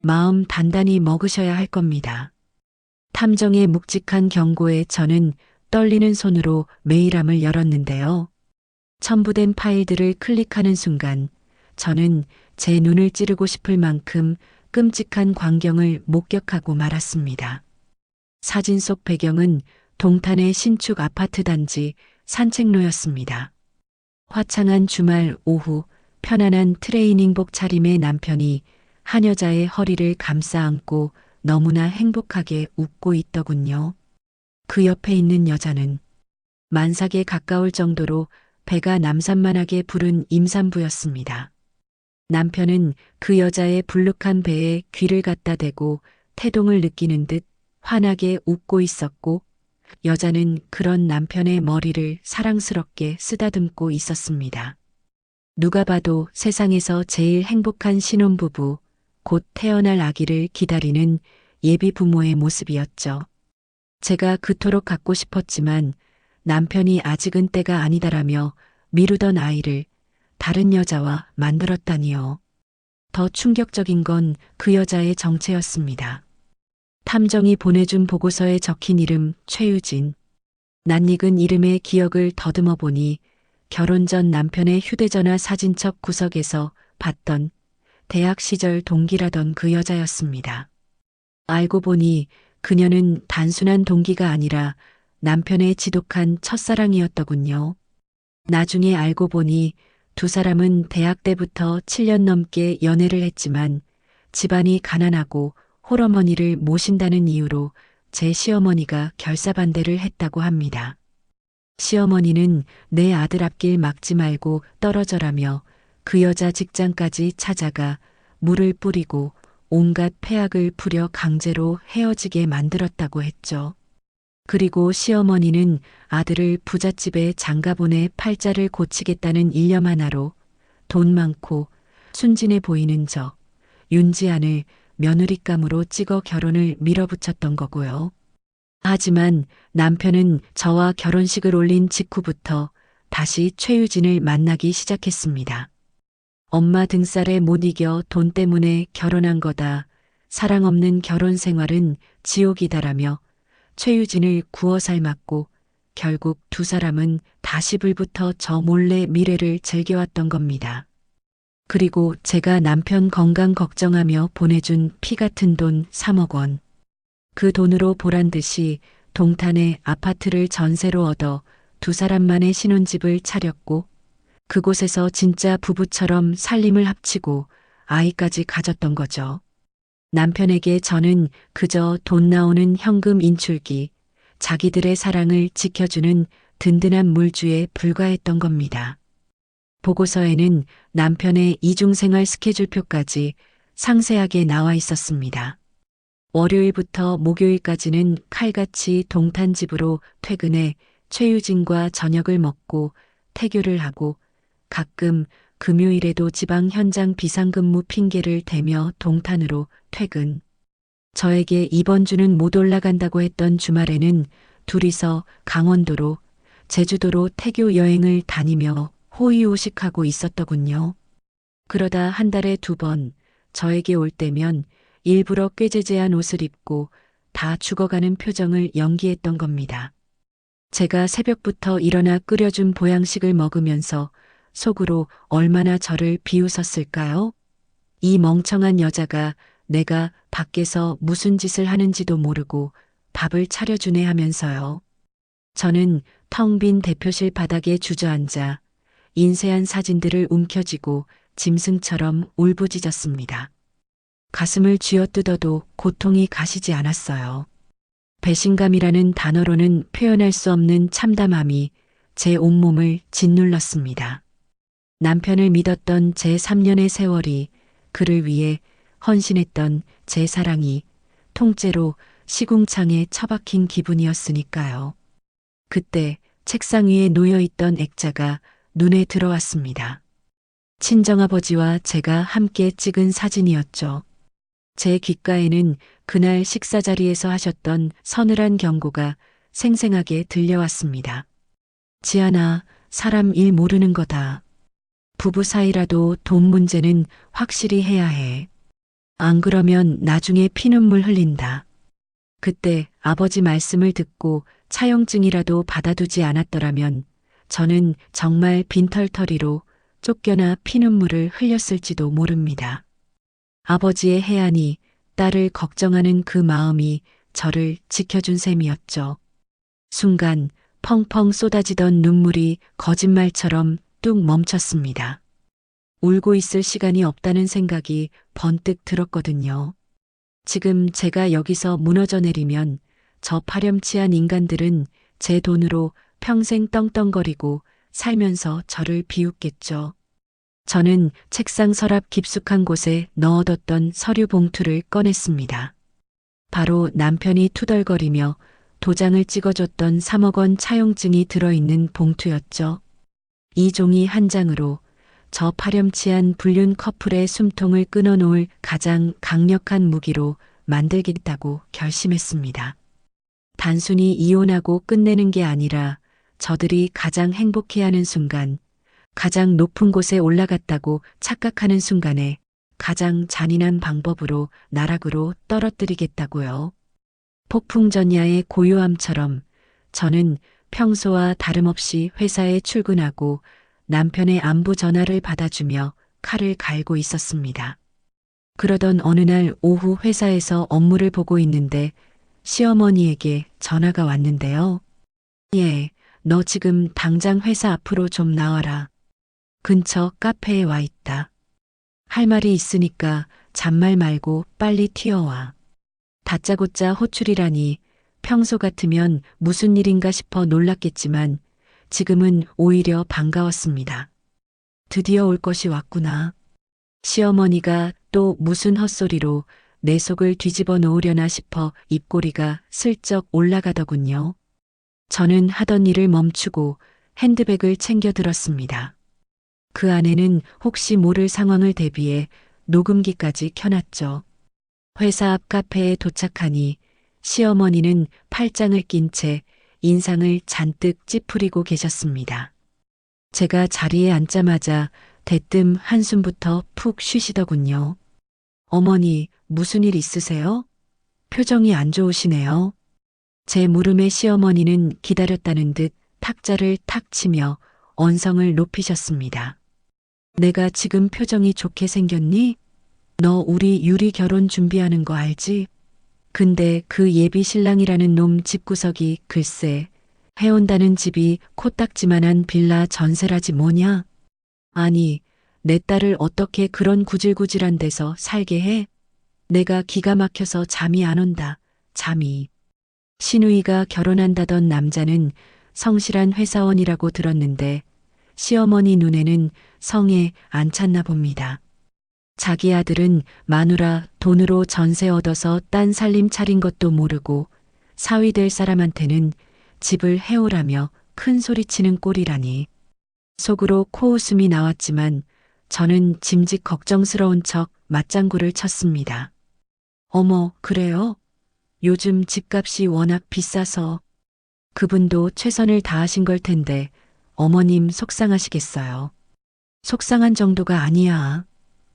A: 마음 단단히 먹으셔야 할 겁니다. 탐정의 묵직한 경고에 저는 떨리는 손으로 메일함을 열었는데요. 첨부된 파일들을 클릭하는 순간 저는 제 눈을 찌르고 싶을 만큼 끔찍한 광경을 목격하고 말았습니다. 사진 속 배경은 동탄의 신축 아파트 단지 산책로였습니다. 화창한 주말 오후 편안한 트레이닝복 차림의 남편이 한 여자의 허리를 감싸 안고 너무나 행복하게 웃고 있더군요. 그 옆에 있는 여자는 만삭에 가까울 정도로 배가 남산만하게 부른 임산부였습니다. 남편은 그 여자의 불룩한 배에 귀를 갖다 대고 태동을 느끼는 듯 환하게 웃고 있었고 여자는 그런 남편의 머리를 사랑스럽게 쓰다듬고 있었습니다. 누가 봐도 세상에서 제일 행복한 신혼부부, 곧 태어날 아기를 기다리는 예비 부모의 모습이었죠. 제가 그토록 갖고 싶었지만 남편이 아직은 때가 아니다라며 미루던 아이를 다른 여자와 만들었다니요. 더 충격적인 건 그 여자의 정체였습니다. 탐정이 보내준 보고서에 적힌 이름 최유진. 낯익은 이름의 기억을 더듬어 보니 결혼 전 남편의 휴대전화 사진첩 구석에서 봤던 대학 시절 동기라던 그 여자였습니다. 알고 보니 그녀는 단순한 동기가 아니라 남편의 지독한 첫사랑이었더군요. 나중에 알고 보니 두 사람은 대학 때부터 7년 넘게 연애를 했지만 집안이 가난하고 홀어머니를 모신다는 이유로 제 시어머니가 결사반대를 했다고 합니다. 시어머니는 내 아들 앞길 막지 말고 떨어져라며 그 여자 직장까지 찾아가 물을 뿌리고 온갖 폐악을 부려 강제로 헤어지게 만들었다고 했죠. 그리고 시어머니는 아들을 부잣집에 장가보내 팔자를 고치겠다는 일념 하나로 돈 많고 순진해 보이는 저 윤지안을 며느리감으로 찍어 결혼을 밀어붙였던 거고요. 하지만 남편은 저와 결혼식을 올린 직후부터 다시 최유진을 만나기 시작했습니다. 엄마 등살에 못 이겨 돈 때문에 결혼한 거다. 사랑 없는 결혼 생활은 지옥이다라며 최유진을 구워 삶았고 결국 두 사람은 다시 불부터 저 몰래 미래를 즐겨왔던 겁니다. 그리고 제가 남편 건강 걱정하며 보내준 피 같은 돈 3억 원. 그 돈으로 보란 듯이 동탄에 아파트를 전세로 얻어 두 사람만의 신혼집을 차렸고 그곳에서 진짜 부부처럼 살림을 합치고 아이까지 가졌던 거죠. 남편에게 저는 그저 돈 나오는 현금 인출기, 자기들의 사랑을 지켜주는 든든한 물주에 불과했던 겁니다. 보고서에는 남편의 이중생활 스케줄표까지 상세하게 나와 있었습니다. 월요일부터 목요일까지는 칼같이 동탄 집으로 퇴근해 최유진과 저녁을 먹고 태교를 하고 가끔 금요일에도 지방 현장 비상근무 핑계를 대며 동탄으로 퇴근. 저에게 이번 주는 못 올라간다고 했던 주말에는 둘이서 강원도로 제주도로 태교 여행을 다니며 호의호식하고 있었더군요. 그러다 한 달에 2번 저에게 올 때면 일부러 꾀재재한 옷을 입고 다 죽어가는 표정을 연기했던 겁니다. 제가 새벽부터 일어나 끓여준 보양식을 먹으면서 속으로 얼마나 저를 비웃었을까요? 이 멍청한 여자가 내가 밖에서 무슨 짓을 하는지도 모르고 밥을 차려주네 하면서요. 저는 텅 빈 대표실 바닥에 주저앉아 인쇄한 사진들을 움켜쥐고 짐승처럼 울부짖었습니다. 가슴을 쥐어뜯어도 고통이 가시지 않았어요. 배신감이라는 단어로는 표현할 수 없는 참담함이 제 온몸을 짓눌렀습니다. 남편을 믿었던 제 3년의 세월이, 그를 위해 헌신했던 제 사랑이 통째로 시궁창에 처박힌 기분이었으니까요. 그때 책상 위에 놓여있던 액자가 눈에 들어왔습니다. 친정아버지와 제가 함께 찍은 사진이었죠. 제 귓가에는 그날 식사 자리에서 하셨던 서늘한 경고가 생생하게 들려왔습니다. 지안아, 사람 일 모르는 거다. 부부 사이라도 돈 문제는 확실히 해야 해. 안 그러면 나중에 피눈물 흘린다. 그때 아버지 말씀을 듣고 차용증이라도 받아두지 않았더라면 저는 정말 빈털터리로 쫓겨나 피눈물을 흘렸을지도 모릅니다. 아버지의 해안이 딸을 걱정하는 그 마음이 저를 지켜준 셈이었죠. 순간 펑펑 쏟아지던 눈물이 거짓말처럼 뚝 멈췄습니다. 울고 있을 시간이 없다는 생각이 번뜩 들었거든요. 지금 제가 여기서 무너져 내리면 저 파렴치한 인간들은 제 돈으로 평생 떵떵거리고 살면서 저를 비웃겠죠. 저는 책상 서랍 깊숙한 곳에 넣어뒀던 서류 봉투를 꺼냈습니다. 바로 남편이 투덜거리며 도장을 찍어줬던 3억 원 차용증이 들어있는 봉투였죠. 이 종이 한 장으로 저 파렴치한 불륜 커플의 숨통을 끊어놓을 가장 강력한 무기로 만들겠다고 결심했습니다. 단순히 이혼하고 끝내는 게 아니라 저들이 가장 행복해하는 순간, 가장 높은 곳에 올라갔다고 착각하는 순간에 가장 잔인한 방법으로 나락으로 떨어뜨리겠다고요. 폭풍전야의 고요함처럼 저는 평소와 다름없이 회사에 출근하고 남편의 안부 전화를 받아주며 칼을 갈고 있었습니다. 그러던 어느 날 오후 회사에서 업무를 보고 있는데 시어머니에게 전화가 왔는데요. 예, 너 지금 당장 회사 앞으로 좀 나와라. 근처 카페에 와 있다. 할 말이 있으니까 잔말 말고 빨리 튀어와. 다짜고짜 호출이라니 평소 같으면 무슨 일인가 싶어 놀랐겠지만 지금은 오히려 반가웠습니다. 드디어 올 것이 왔구나. 시어머니가 또 무슨 헛소리로 내 속을 뒤집어 놓으려나 싶어 입꼬리가 슬쩍 올라가더군요. 저는 하던 일을 멈추고 핸드백을 챙겨 들었습니다. 그 안에는 혹시 모를 상황을 대비해 녹음기까지 켜놨죠. 회사 앞 카페에 도착하니 시어머니는 팔짱을 낀 채 인상을 잔뜩 찌푸리고 계셨습니다. 제가 자리에 앉자마자 대뜸 한숨부터 푹 쉬시더군요. 어머니, 무슨 일 있으세요? 표정이 안 좋으시네요. 제 물음에 시어머니는 기다렸다는 듯 탁자를 탁 치며 언성을 높이셨습니다. 내가 지금 표정이 좋게 생겼니? 너 우리 유리 결혼 준비하는 거 알지? 근데 그 예비 신랑이라는 놈 집구석이 글쎄 해온다는 집이 코딱지만한 빌라 전세라지 뭐냐? 아니, 내 딸을 어떻게 그런 구질구질한 데서 살게 해? 내가 기가 막혀서 잠이 안 온다. 잠이. 시누이가 결혼한다던 남자는 성실한 회사원이라고 들었는데 시어머니 눈에는 성에 안 찼나 봅니다. 자기 아들은 마누라 돈으로 전세 얻어서 딴 살림 차린 것도 모르고 사위 될 사람한테는 집을 해오라며 큰 소리치는 꼴이라니. 속으로 코웃음이 나왔지만 저는 짐짓 걱정스러운 척 맞장구를 쳤습니다. 어머, 그래요? 요즘 집값이 워낙 비싸서. 그분도 최선을 다하신 걸 텐데 어머님 속상하시겠어요. 속상한 정도가 아니야.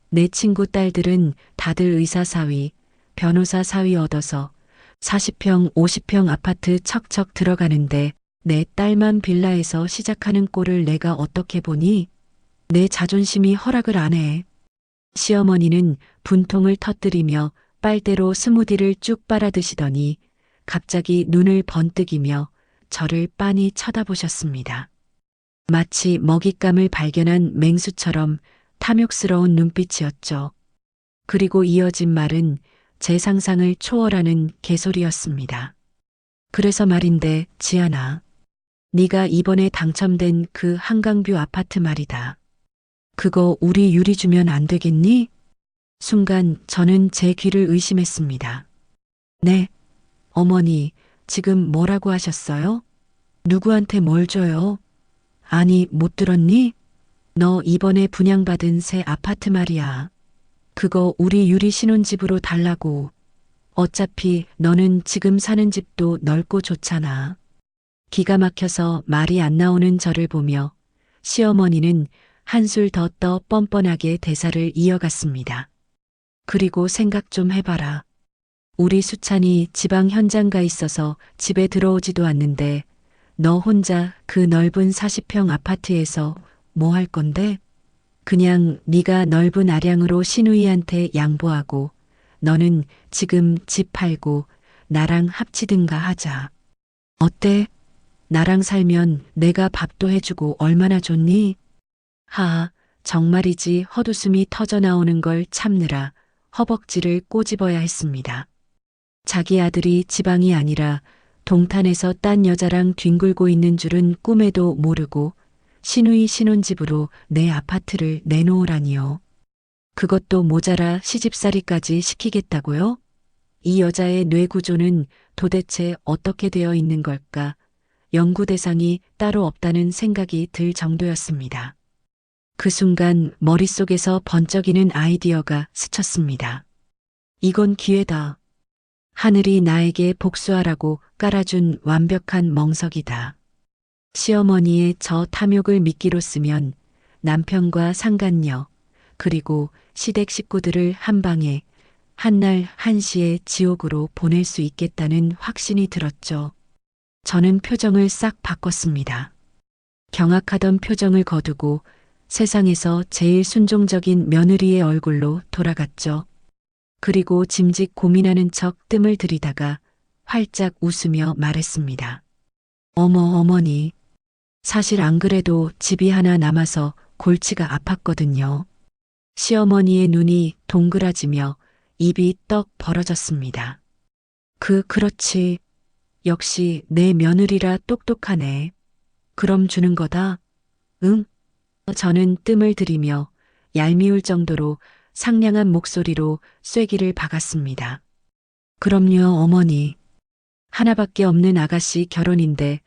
A: 내 친구 딸들은 다들 의사 사위, 변호사 사위 얻어서 40평, 50평 아파트 척척 들어가는데 내 딸만 빌라에서 시작하는 꼴을 내가 어떻게 보니? 내 자존심이 허락을 안 해. 시어머니는 분통을 터뜨리며 빨대로 스무디를 쭉 빨아 드시더니 갑자기 눈을 번뜩이며 저를 빤히 쳐다보셨습니다. 마치 먹잇감을 발견한 맹수처럼 탐욕스러운 눈빛이었죠. 그리고 이어진 말은 제 상상을 초월하는 개소리였습니다. 그래서 말인데 지아나, 네가 이번에 당첨된 그 한강뷰 아파트 말이다. 그거 우리 유리 주면 안 되겠니? 순간 저는 제 귀를 의심했습니다. 네, 어머니, 지금 뭐라고 하셨어요? 누구한테 뭘 줘요? 아니, 못 들었니? 너 이번에 분양받은 새 아파트 말이야. 그거 우리 유리 신혼집으로 달라고. 어차피 너는 지금 사는 집도 넓고 좋잖아. 기가 막혀서 말이 안 나오는 저를 보며 시어머니는 한술 더 떠 뻔뻔하게 대사를 이어갔습니다. 그리고 생각 좀 해봐라. 우리 수찬이 지방 현장 가 있어서 집에 들어오지도 않는데 너 혼자 그 넓은 40평 아파트에서 뭐 할 건데? 그냥 네가 넓은 아량으로 시누이한테 양보하고 너는 지금 집 팔고 나랑 합치든가 하자. 어때? 나랑 살면 내가 밥도 해주고 얼마나 좋니? 하하, 정말이지 헛웃음이 터져나오는 걸 참느라 허벅지를 꼬집어야 했습니다. 자기 아들이 지방이 아니라 동탄에서 딴 여자랑 뒹굴고 있는 줄은 꿈에도 모르고 시누이 신혼집으로 내 아파트를 내놓으라니요. 그것도 모자라 시집살이까지 시키겠다고요? 이 여자의 뇌구조는 도대체 어떻게 되어 있는 걸까? 연구 대상이 따로 없다는 생각이 들 정도였습니다. 그 순간 머릿속에서 번쩍이는 아이디어가 스쳤습니다. 이건 기회다. 하늘이 나에게 복수하라고 깔아준 완벽한 멍석이다. 시어머니의 저 탐욕을 미끼로 쓰면 남편과 상간녀, 그리고 시댁 식구들을 한 방에 한날 한시에 지옥으로 보낼 수 있겠다는 확신이 들었죠. 저는 표정을 싹 바꿨습니다. 경악하던 표정을 거두고 세상에서 제일 순종적인 며느리의 얼굴로 돌아갔죠. 그리고 짐짓 고민하는 척 뜸을 들이다가 활짝 웃으며 말했습니다. 어머, 어머니. 사실 안 그래도 집이 하나 남아서 골치가 아팠거든요. 시어머니의 눈이 동그라지며 입이 떡 벌어졌습니다. 그렇지. 역시 내 며느리라 똑똑하네. 그럼 주는 거다? 응? 저는 뜸을 들이며 얄미울 정도로 상냥한 목소리로 쐐기를 박았습니다. 그럼요, 어머니. 하나밖에 없는 아가씨 결혼인데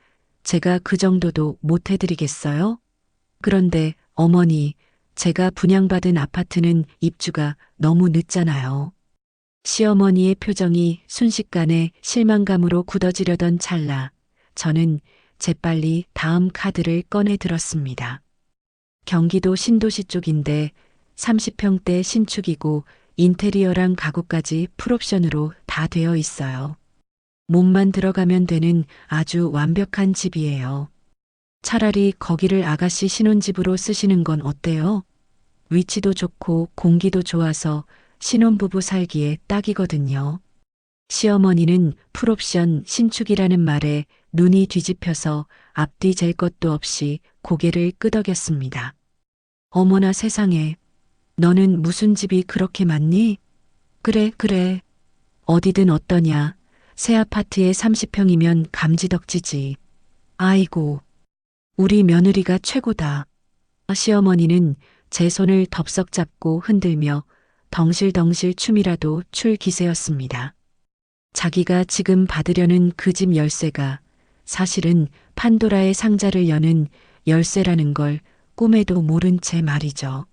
A: 제가 그 정도도 못 해드리겠어요? 그런데 어머니, 제가 분양받은 아파트는 입주가 너무 늦잖아요. 시어머니의 표정이 순식간에 실망감으로 굳어지려던 찰나 저는 재빨리 다음 카드를 꺼내 들었습니다. 경기도 신도시 쪽인데 30평대 신축이고 인테리어랑 가구까지 풀옵션으로 다 되어 있어요. 몸만 들어가면 되는 아주 완벽한 집이에요. 차라리 거기를 아가씨 신혼집으로 쓰시는 건 어때요? 위치도 좋고 공기도 좋아서 신혼부부 살기에 딱이거든요. 시어머니는 풀옵션 신축이라는 말에 눈이 뒤집혀서 앞뒤 잴 것도 없이 고개를 끄덕였습니다. 어머나 세상에, 너는 무슨 집이 그렇게 많니? 그래. 어디든 어떠냐. 새 아파트에 30평이면 감지덕지지. 아이고, 우리 며느리가 최고다. 시어머니는 제 손을 덥석 잡고 흔들며 덩실덩실 춤이라도 출 기세였습니다. 자기가 지금 받으려는 그 집 열쇠가 사실은 판도라의 상자를 여는 열쇠라는 걸 꿈에도 모른 채 말이죠.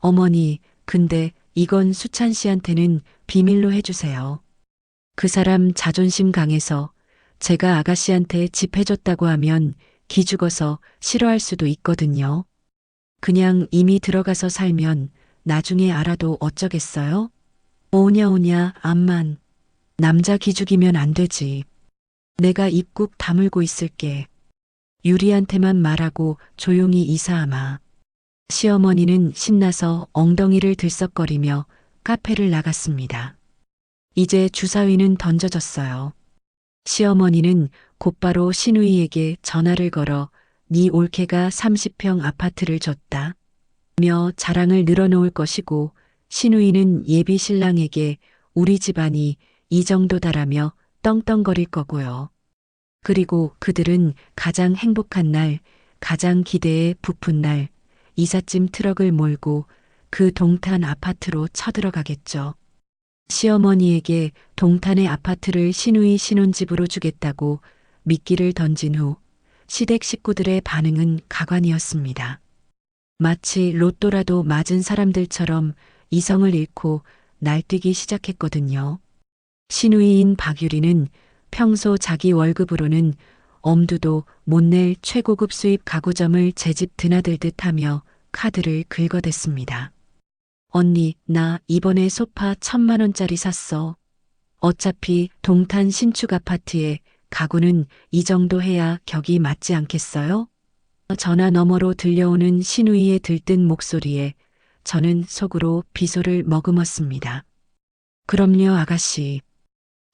A: 어머니, 근데 이건 수찬 씨한테는 비밀로 해주세요. 그 사람 자존심 강해서 제가 아가씨한테 집 해줬다고 하면 기죽어서 싫어할 수도 있거든요. 그냥 이미 들어가서 살면 나중에 알아도 어쩌겠어요? 오냐, 암만. 남자 기죽이면 안 되지. 내가 입 꾹 다물고 있을게. 유리한테만 말하고 조용히 이사하마. 시어머니는 신나서 엉덩이를 들썩거리며 카페를 나갔습니다. 이제 주사위는 던져졌어요. 시어머니는 곧바로 신우이에게 전화를 걸어 네 올케가 30평 아파트를 줬다. 며 자랑을 늘어놓을 것이고 신우이는 예비 신랑에게 우리 집안이 이 정도다라며 떵떵거릴 거고요. 그리고 그들은 가장 행복한 날, 가장 기대에 부푼 날, 이삿짐 트럭을 몰고 그 동탄 아파트로 쳐들어가겠죠. 시어머니에게 동탄의 아파트를 신우이 신혼집으로 주겠다고 미끼를 던진 후 시댁 식구들의 반응은 가관이었습니다. 마치 로또라도 맞은 사람들처럼 이성을 잃고 날뛰기 시작했거든요. 신우이인 박유리는 평소 자기 월급으로는 엄두도 못 낼 최고급 수입 가구점을 제 집 드나들듯 하며 카드를 긁어댔습니다. 언니, 나 이번에 소파 1,000만 원짜리 샀어. 어차피 동탄 신축 아파트에 가구는 이 정도 해야 격이 맞지 않겠어요? 전화 너머로 들려오는 신우이의 들뜬 목소리에 저는 속으로 비소를 머금었습니다. 그럼요, 아가씨.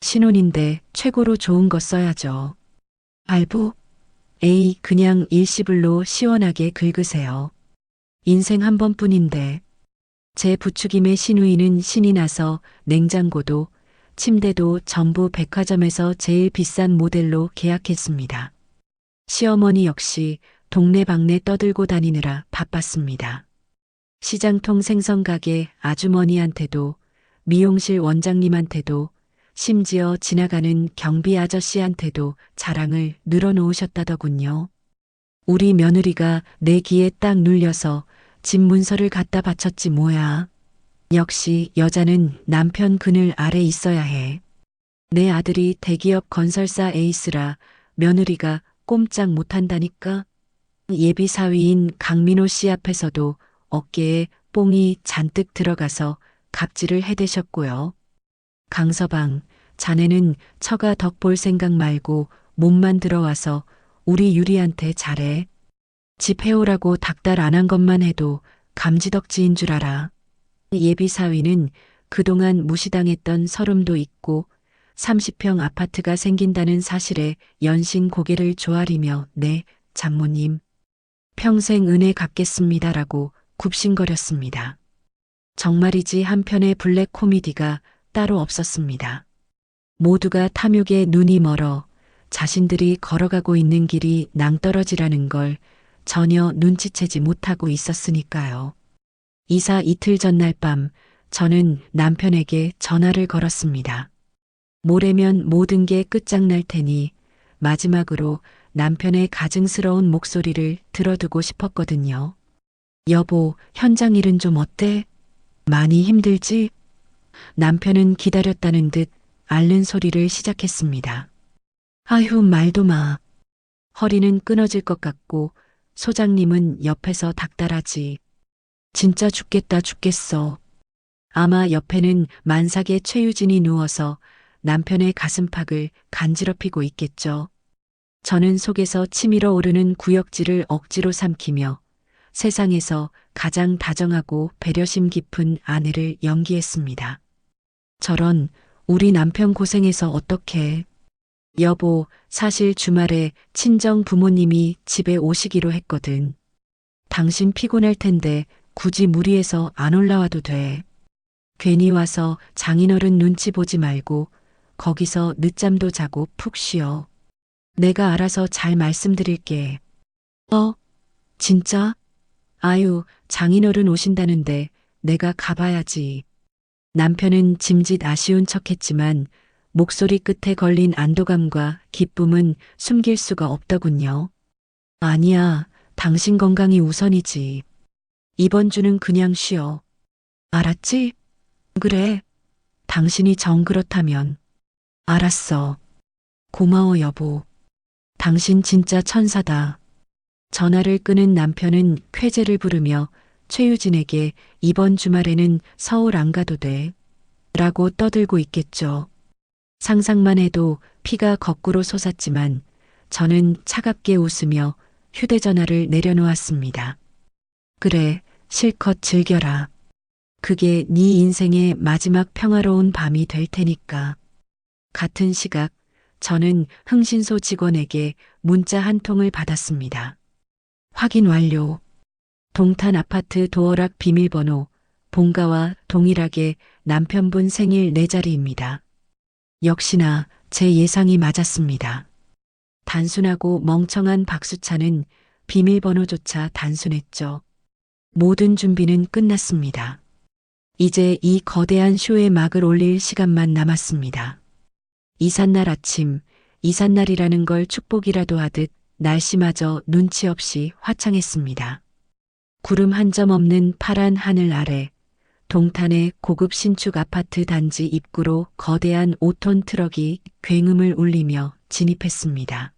A: 신혼인데 최고로 좋은 거 써야죠. 알부? 에이, 그냥 일시불로 시원하게 긁으세요. 인생 한 번뿐인데. 제 부추김에 신우이는 신이 나서 냉장고도 침대도 전부 백화점에서 제일 비싼 모델로 계약했습니다. 시어머니 역시 동네방네 떠들고 다니느라 바빴습니다. 시장통 생선가게 아주머니한테도 미용실 원장님한테도 심지어 지나가는 경비 아저씨한테도 자랑을 늘어놓으셨다더군요. 우리 며느리가 내 귀에 딱 눌려서 집 문서를 갖다 바쳤지 뭐야. 역시 여자는 남편 그늘 아래 있어야 해. 내 아들이 대기업 건설사 에이스라 며느리가 꼼짝 못한다니까. 예비 사위인 강민호 씨 앞에서도 어깨에 뽕이 잔뜩 들어가서 갑질을 해대셨고요. 강서방, 자네는 처가 덕 볼 생각 말고 몸만 들어와서 우리 유리한테 잘해. 집 해오라고 닥달 안 한 것만 해도 감지덕지인 줄 알아. 예비 사위는 그동안 무시당했던 서름도 있고 30평 아파트가 생긴다는 사실에 연신 고개를 조아리며 네, 장모님. 평생 은혜 갚겠습니다라고 굽신거렸습니다. 정말이지 한편의 블랙 코미디가 따로 없었습니다. 모두가 탐욕에 눈이 멀어 자신들이 걸어가고 있는 길이 낭떠러지라는 걸 전혀 눈치채지 못하고 있었으니까요. 이사 이틀 전날 밤 저는 남편에게 전화를 걸었습니다. 모레면 모든 게 끝장날 테니 마지막으로 남편의 가증스러운 목소리를 들어두고 싶었거든요. 여보, 현장 일은 좀 어때? 많이 힘들지? 남편은 기다렸다는 듯 앓는 소리를 시작했습니다. 아휴, 말도 마. 허리는 끊어질 것 같고 소장님은 옆에서 닥달하지. 진짜 죽겠다 죽겠어. 아마 옆에는 만삭의 최유진이 누워서 남편의 가슴팍을 간지럽히고 있겠죠. 저는 속에서 치밀어 오르는 구역질을 억지로 삼키며 세상에서 가장 다정하고 배려심 깊은 아내를 연기했습니다. 저런, 우리 남편 고생해서 어떡해. 여보, 사실 주말에 친정 부모님이 집에 오시기로 했거든. 당신 피곤할 텐데 굳이 무리해서 안 올라와도 돼. 괜히 와서 장인어른 눈치 보지 말고 거기서 늦잠도 자고 푹 쉬어. 내가 알아서 잘 말씀드릴게. 진짜? 아유, 장인어른 오신다는데 내가 가봐야지. 남편은 짐짓 아쉬운 척했지만 목소리 끝에 걸린 안도감과 기쁨은 숨길 수가 없더군요. 아니야, 당신 건강이 우선이지. 이번 주는 그냥 쉬어. 알았지? 그래. 당신이 정 그렇다면. 알았어. 고마워, 여보. 당신 진짜 천사다. 전화를 끊은 남편은 쾌재를 부르며 최유진에게 이번 주말에는 서울 안 가도 돼. 라고 떠들고 있겠죠. 상상만 해도 피가 거꾸로 솟았지만 저는 차갑게 웃으며 휴대전화를 내려놓았습니다. 그래, 실컷 즐겨라. 그게 네 인생의 마지막 평화로운 밤이 될 테니까. 같은 시각 저는 흥신소 직원에게 문자 한 통을 받았습니다. 확인 완료. 동탄 아파트 도어락 비밀번호 본가와 동일하게 남편분 생일 4자리입니다. 역시나 제 예상이 맞았습니다. 단순하고 멍청한 박수찬은 비밀번호조차 단순했죠. 모든 준비는 끝났습니다. 이제 이 거대한 쇼에 막을 올릴 시간만 남았습니다. 이삿날 아침, 이삿날이라는 걸 축복이라도 하듯 날씨마저 눈치 없이 화창했습니다. 구름 한 점 없는 파란 하늘 아래 동탄의 고급 신축 아파트 단지 입구로 거대한 5톤 트럭이 굉음을 울리며 진입했습니다.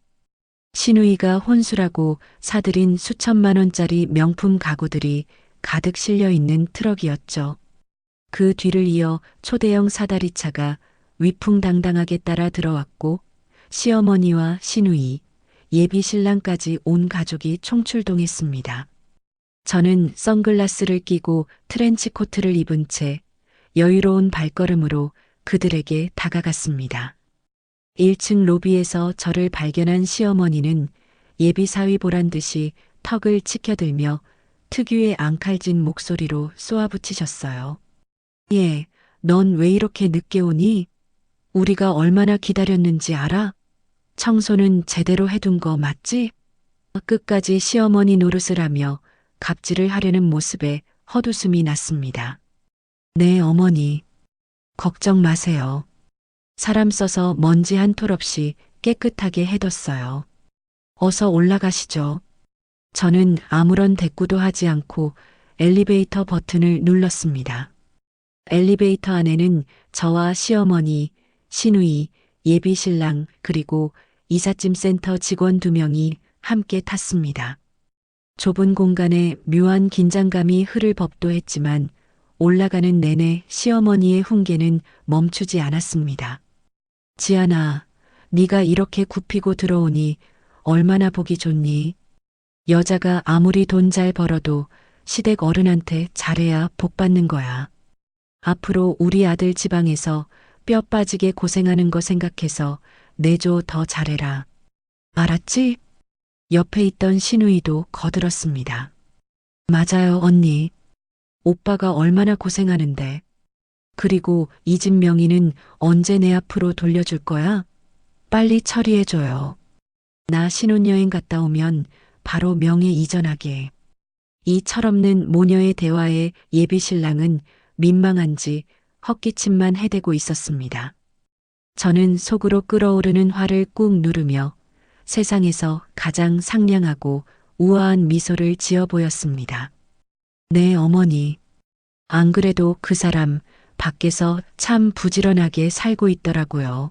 A: 시누이가 혼술하고 사들인 수천만 원짜리 명품 가구들이 가득 실려 있는 트럭이었죠. 그 뒤를 이어 초대형 사다리차가 위풍당당하게 따라 들어왔고 시어머니와 시누이, 예비 신랑까지 온 가족이 총출동했습니다. 저는 선글라스를 끼고 트렌치 코트를 입은 채 여유로운 발걸음으로 그들에게 다가갔습니다. 1층 로비에서 저를 발견한 시어머니는 예비사위 보란 듯이 턱을 치켜들며 특유의 앙칼진 목소리로 쏘아붙이셨어요. 예, 넌 왜 이렇게 늦게 오니? 우리가 얼마나 기다렸는지 알아? 청소는 제대로 해둔 거 맞지? 끝까지 시어머니 노릇을 하며 갑질을 하려는 모습에 헛웃음이 났습니다. 네, 어머니. 걱정 마세요. 사람 써서 먼지 한 톨 없이 깨끗하게 해뒀어요. 어서 올라가시죠. 저는 아무런 대꾸도 하지 않고 엘리베이터 버튼을 눌렀습니다. 엘리베이터 안에는 저와 시어머니, 시누이, 예비 신랑 그리고 이삿짐 센터 직원 2명이 함께 탔습니다. 좁은 공간에 묘한 긴장감이 흐를 법도 했지만 올라가는 내내 시어머니의 훈계는 멈추지 않았습니다. 지안아, 네가 이렇게 굽히고 들어오니 얼마나 보기 좋니? 여자가 아무리 돈 잘 벌어도 시댁 어른한테 잘해야 복 받는 거야. 앞으로 우리 아들 지방에서 뼈 빠지게 고생하는 거 생각해서 내조 더 잘해라. 알았지? 옆에 있던 신우이도 거들었습니다. 맞아요, 언니. 오빠가 얼마나 고생하는데. 그리고 이 집 명의는 언제 내 앞으로 돌려줄 거야? 빨리 처리해줘요. 나 신혼여행 갔다 오면 바로 명예 이전하게. 이 철없는 모녀의 대화에 예비 신랑은 민망한지 헛기침만 해대고 있었습니다. 저는 속으로 끓어오르는 화를 꾹 누르며 세상에서 가장 상냥하고 우아한 미소를 지어 보였습니다. 네, 어머니. 안 그래도 그 사람 밖에서 참 부지런하게 살고 있더라고요.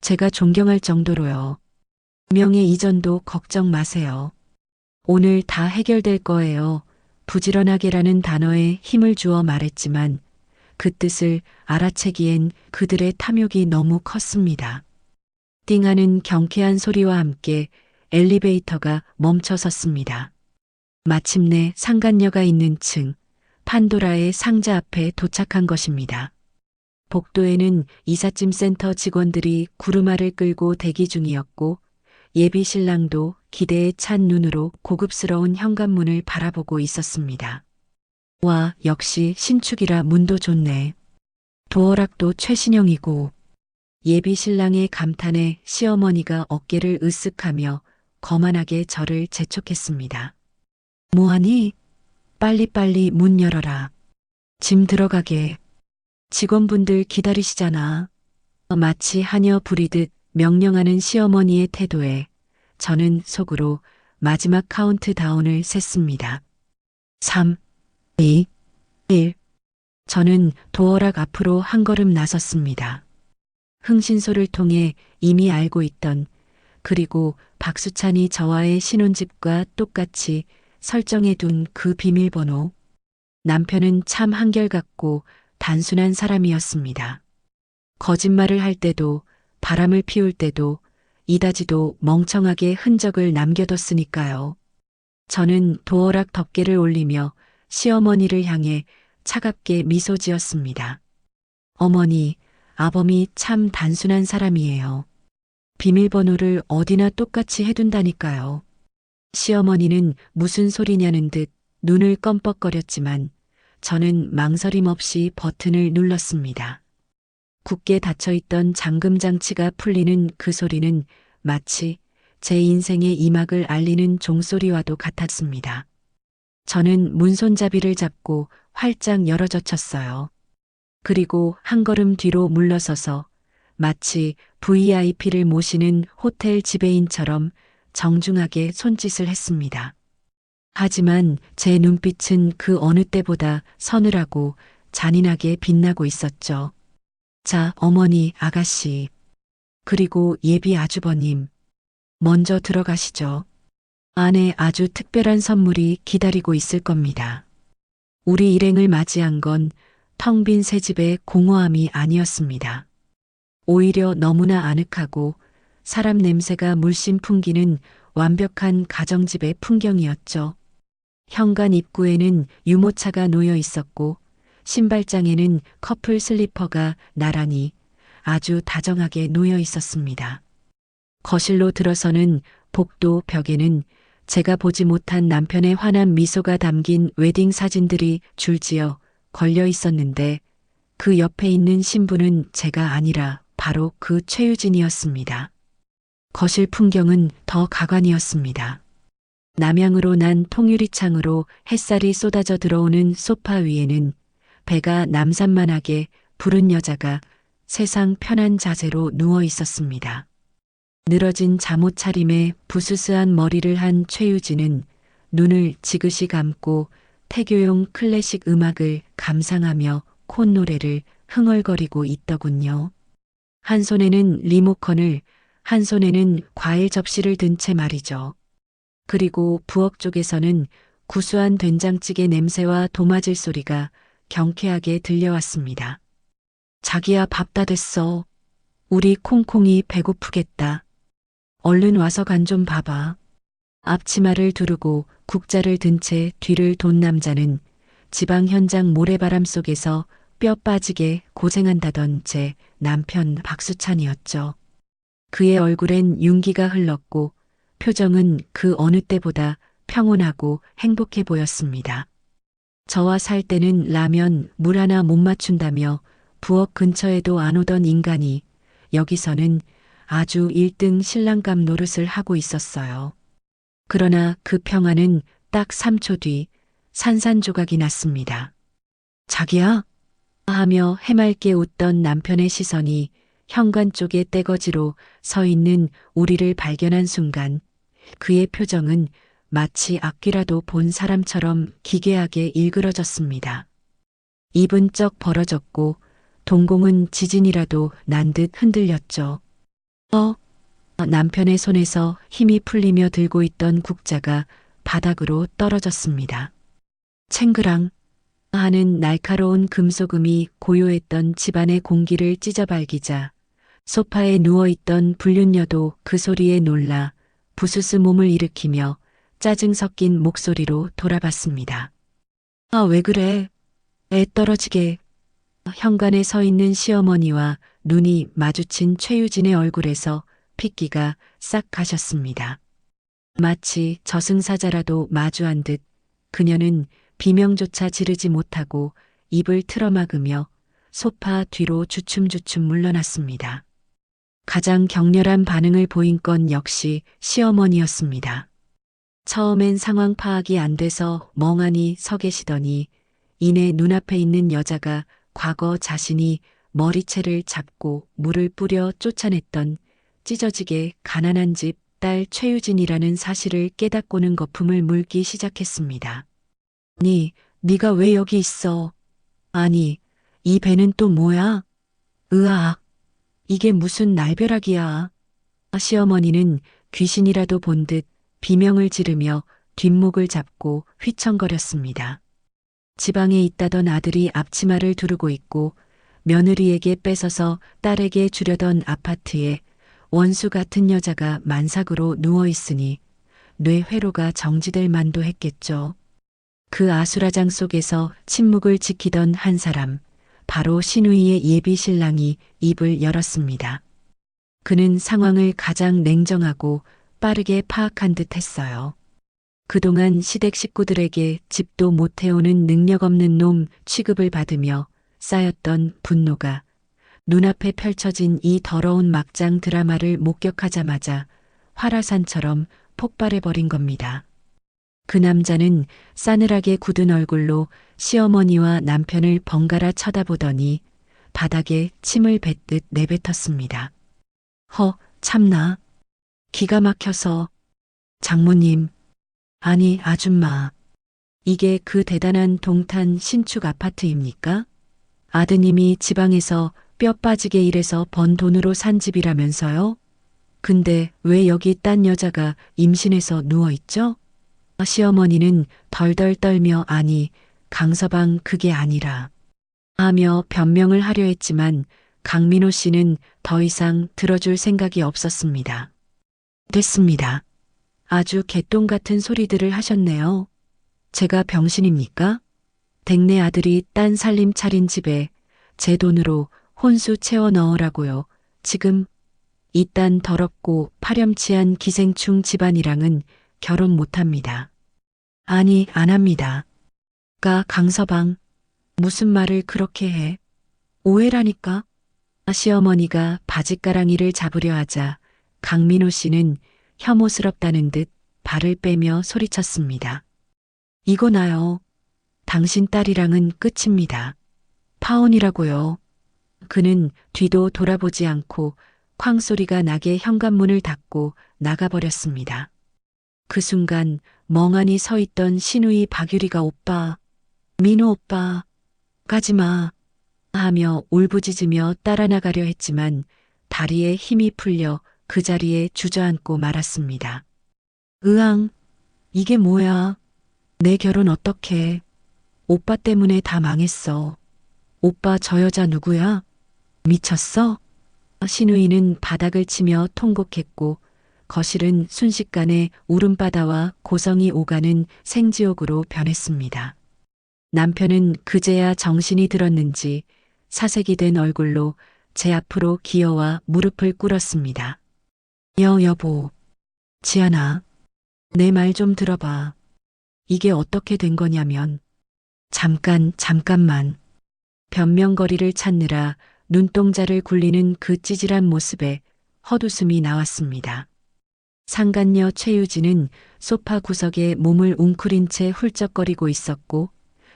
A: 제가 존경할 정도로요. 명예 이전도 걱정 마세요. 오늘 다 해결될 거예요. 부지런하게라는 단어에 힘을 주어 말했지만 그 뜻을 알아채기엔 그들의 탐욕이 너무 컸습니다. 띵하는 경쾌한 소리와 함께 엘리베이터가 멈춰섰습니다. 마침내 상간녀가 있는 층, 판도라의 상자 앞에 도착한 것입니다. 복도에는 이삿짐 센터 직원들이 구루마를 끌고 대기 중이었고 예비 신랑도 기대에 찬 눈으로 고급스러운 현관문을 바라보고 있었습니다. 와, 역시 신축이라 문도 좋네. 도어락도 최신형이고. 예비 신랑의 감탄에 시어머니가 어깨를 으쓱하며 거만하게 저를 재촉했습니다. 뭐하니? 빨리빨리 문 열어라. 짐 들어가게. 직원분들 기다리시잖아. 마치 하녀 부리듯 명령하는 시어머니의 태도에 저는 속으로 마지막 카운트다운을 셌습니다. 3, 2, 1. 저는 도어락 앞으로 한 걸음 나섰습니다. 흥신소를 통해 이미 알고 있던 그리고 박수찬이 저와의 신혼집과 똑같이 설정해 둔 그 비밀번호. 남편은 참 한결같고 단순한 사람이었습니다. 거짓말을 할 때도 바람을 피울 때도 이다지도 멍청하게 흔적을 남겨뒀으니까요. 저는 도어락 덮개를 올리며 시어머니를 향해 차갑게 미소 지었습니다. 어머니, 아범이 참 단순한 사람이에요. 비밀번호를 어디나 똑같이 해둔다니까요. 시어머니는 무슨 소리냐는 듯 눈을 껌뻑거렸지만 저는 망설임 없이 버튼을 눌렀습니다. 굳게 닫혀있던 잠금 장치가 풀리는 그 소리는 마치 제 인생의 이막을 알리는 종소리와도 같았습니다. 저는 문손잡이를 잡고 활짝 열어젖혔어요. 그리고 한 걸음 뒤로 물러서서 마치 VIP를 모시는 호텔 지배인처럼 정중하게 손짓을 했습니다. 하지만 제 눈빛은 그 어느 때보다 서늘하고 잔인하게 빛나고 있었죠. 자, 어머니, 아가씨, 그리고 예비 아주버님, 먼저 들어가시죠. 안에 아주 특별한 선물이 기다리고 있을 겁니다. 우리 일행을 맞이한 건 텅 빈 새 집의 공허함이 아니었습니다. 오히려 너무나 아늑하고 사람 냄새가 물씬 풍기는 완벽한 가정집의 풍경이었죠. 현관 입구에는 유모차가 놓여 있었고 신발장에는 커플 슬리퍼가 나란히 아주 다정하게 놓여 있었습니다. 거실로 들어서는 복도 벽에는 제가 보지 못한 남편의 환한 미소가 담긴 웨딩 사진들이 줄지어 걸려 있었는데 그 옆에 있는 신부는 제가 아니라 바로 그 최유진이었습니다. 거실 풍경은 더 가관이었습니다. 남향으로 난 통유리창으로 햇살이 쏟아져 들어오는 소파 위에는 배가 남산만하게 부른 여자가 세상 편한 자세로 누워 있었습니다. 늘어진 잠옷 차림에 부스스한 머리를 한 최유진은 눈을 지그시 감고 태교용 클래식 음악을 감상하며 콧노래를 흥얼거리고 있더군요. 한 손에는 리모컨을, 한 손에는 과일 접시를 든 채 말이죠. 그리고 부엌 쪽에서는 구수한 된장찌개 냄새와 도마질 소리가 경쾌하게 들려왔습니다. 자기야, 밥 다 됐어. 우리 콩콩이 배고프겠다. 얼른 와서 간 좀 봐봐. 앞치마를 두르고 국자를 든 채 뒤를 돈 남자는 지방 현장 모래바람 속에서 뼈 빠지게 고생한다던 제 남편 박수찬이었죠. 그의 얼굴엔 윤기가 흘렀고 표정은 그 어느 때보다 평온하고 행복해 보였습니다. 저와 살 때는 라면 물 하나 못 맞춘다며 부엌 근처에도 안 오던 인간이 여기서는 아주 1등 신랑감 노릇을 하고 있었어요. 그러나 그 평화는 딱 3초 뒤 산산조각이 났습니다. 자기야? 하며 해맑게 웃던 남편의 시선이 현관 쪽의 떼거지로 서 있는 우리를 발견한 순간 그의 표정은 마치 앞귀라도 본 사람처럼 기괴하게 일그러졌습니다. 입은 쩍 벌어졌고 동공은 지진이라도 난 듯 흔들렸죠. 남편의 손에서 힘이 풀리며 들고 있던 국자가 바닥으로 떨어졌습니다. 챙그랑 하는 날카로운 금소금이 고요했던 집안의 공기를 찢어발기자 소파에 누워있던 불륜녀도 그 소리에 놀라 부스스 몸을 일으키며 짜증 섞인 목소리로 돌아봤습니다. 왜 그래? 애 떨어지게. 현관에 서 있는 시어머니와 눈이 마주친 최유진의 얼굴에서 핏기가 싹 가셨습니다. 마치 저승사자라도 마주한 듯 그녀는 비명조차 지르지 못하고 입을 틀어막으며 소파 뒤로 주춤주춤 물러났습니다. 가장 격렬한 반응을 보인 건 역시 시어머니였습니다. 처음엔 상황 파악이 안 돼서 멍하니 서 계시더니 이내 눈앞에 있는 여자가 과거 자신이 머리채를 잡고 물을 뿌려 쫓아냈던 찢어지게 가난한 집 딸 최유진이라는 사실을 깨닫고는 거품을 물기 시작했습니다. 아니, 네가 왜 여기 있어? 아니, 이 배는 또 뭐야? 으악, 이게 무슨 날벼락이야. 시어머니는 귀신이라도 본 듯 비명을 지르며 뒷목을 잡고 휘청거렸습니다. 지방에 있다던 아들이 앞치마를 두르고 있고 며느리에게 뺏어서 딸에게 주려던 아파트에 원수 같은 여자가 만삭으로 누워있으니 뇌회로가 정지될 만도 했겠죠. 그 아수라장 속에서 침묵을 지키던 한 사람, 바로 신우이의 예비 신랑이 입을 열었습니다. 그는 상황을 가장 냉정하고 빠르게 파악한 듯 했어요. 그동안 시댁 식구들에게 집도 못 해오는 능력 없는 놈 취급을 받으며 쌓였던 분노가 눈앞에 펼쳐진 이 더러운 막장 드라마를 목격하자마자 활화산처럼 폭발해버린 겁니다. 그 남자는 싸늘하게 굳은 얼굴로 시어머니와 남편을 번갈아 쳐다보더니 바닥에 침을 뱉듯 내뱉었습니다. 참나. 기가 막혀서. 장모님. 아니, 아줌마. 이게 그 대단한 동탄 신축 아파트입니까? 아드님이 지방에서 뼈 빠지게 일해서 번 돈으로 산 집이라면서요? 근데 왜 여기 딴 여자가 임신해서 누워있죠? 시어머니는 덜덜 떨며 아니, 강서방 그게 아니라 하며 변명을 하려 했지만 강민호 씨는 더 이상 들어줄 생각이 없었습니다. 됐습니다. 아주 개똥 같은 소리들을 하셨네요. 제가 병신입니까? 댁내 아들이 딴 살림 차린 집에 제 돈으로 혼수 채워 넣으라고요. 지금 이딴 더럽고 파렴치한 기생충 집안이랑은 결혼 못합니다. 아니, 안 합니다. 강서방, 무슨 말을 그렇게 해? 오해라니까? 시어머니가 바짓가랑이를 잡으려 하자 강민호 씨는 혐오스럽다는 듯 발을 빼며 소리쳤습니다. 이거 나요. 당신 딸이랑은 끝입니다. 파혼이라고요. 그는 뒤도 돌아보지 않고 쾅 소리가 나게 현관문을 닫고 나가버렸습니다. 그 순간 멍하니 서 있던 신우이 박유리가 오빠, 민호 오빠, 가지마 하며 울부짖으며 따라 나가려 했지만 다리에 힘이 풀려 그 자리에 주저앉고 말았습니다. 으앙, 이게 뭐야? 내 결혼 어떡해? 오빠 때문에 다 망했어. 오빠 저 여자 누구야? 미쳤어? 신우이는 바닥을 치며 통곡했고 거실은 순식간에 울음바다와 고성이 오가는 생지옥으로 변했습니다. 남편은 그제야 정신이 들었는지 사색이 된 얼굴로 제 앞으로 기어와 무릎을 꿇었습니다. 여보, 지안아, 내 말 좀 들어봐. 이게 어떻게 된 거냐면, 잠깐만. 변명거리를 찾느라 눈동자를 굴리는 그 찌질한 모습에 헛웃음이 나왔습니다. 상간녀 최유진은 소파 구석에 몸을 웅크린 채 훌쩍거리고 있었고,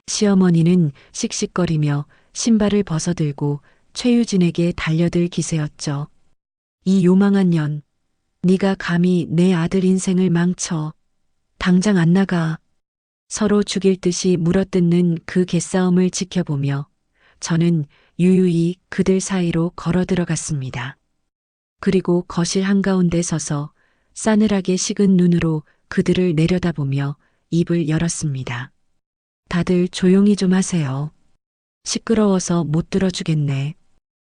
A: 시어머니는 씩씩거리며 신발을 벗어들고 최유진에게 달려들 기세였죠. 이 요망한 년, 네가 감히 내 아들 인생을 망쳐. 당장 안 나가. 서로 죽일 듯이 물어뜯는 그 개싸움을 지켜보며 저는 유유히 그들 사이로 걸어 들어갔습니다. 그리고 거실 한가운데 서서 싸늘하게 식은 눈으로 그들을 내려다보며 입을 열었습니다. 다들 조용히 좀 하세요. 시끄러워서 못 들어주겠네.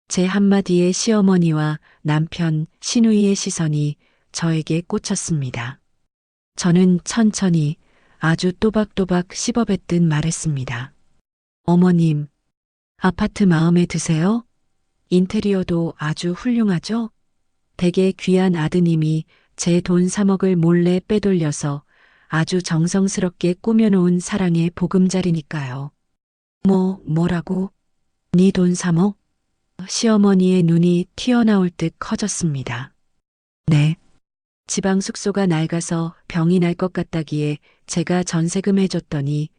A: 제 한마디에 시어머니와 남편 신우이의 시선이 저에게 꽂혔습니다. 저는 천천히 아주 또박또박 씹어뱉듯 말했습니다. 어머님, 아파트 마음에 드세요? 인테리어도 아주 훌륭하죠? 되게 귀한 아드님이 제 돈 3억을 몰래 빼돌려서 아주 정성스럽게 꾸며놓은 사랑의 보금자리니까요. 뭐라고? 네 돈 3억? 시어머니의 눈이 튀어나올 듯 커졌습니다. 네. 지방 숙소가 낡아서 병이 날 것 같다기에 제가 전세금 해줬더니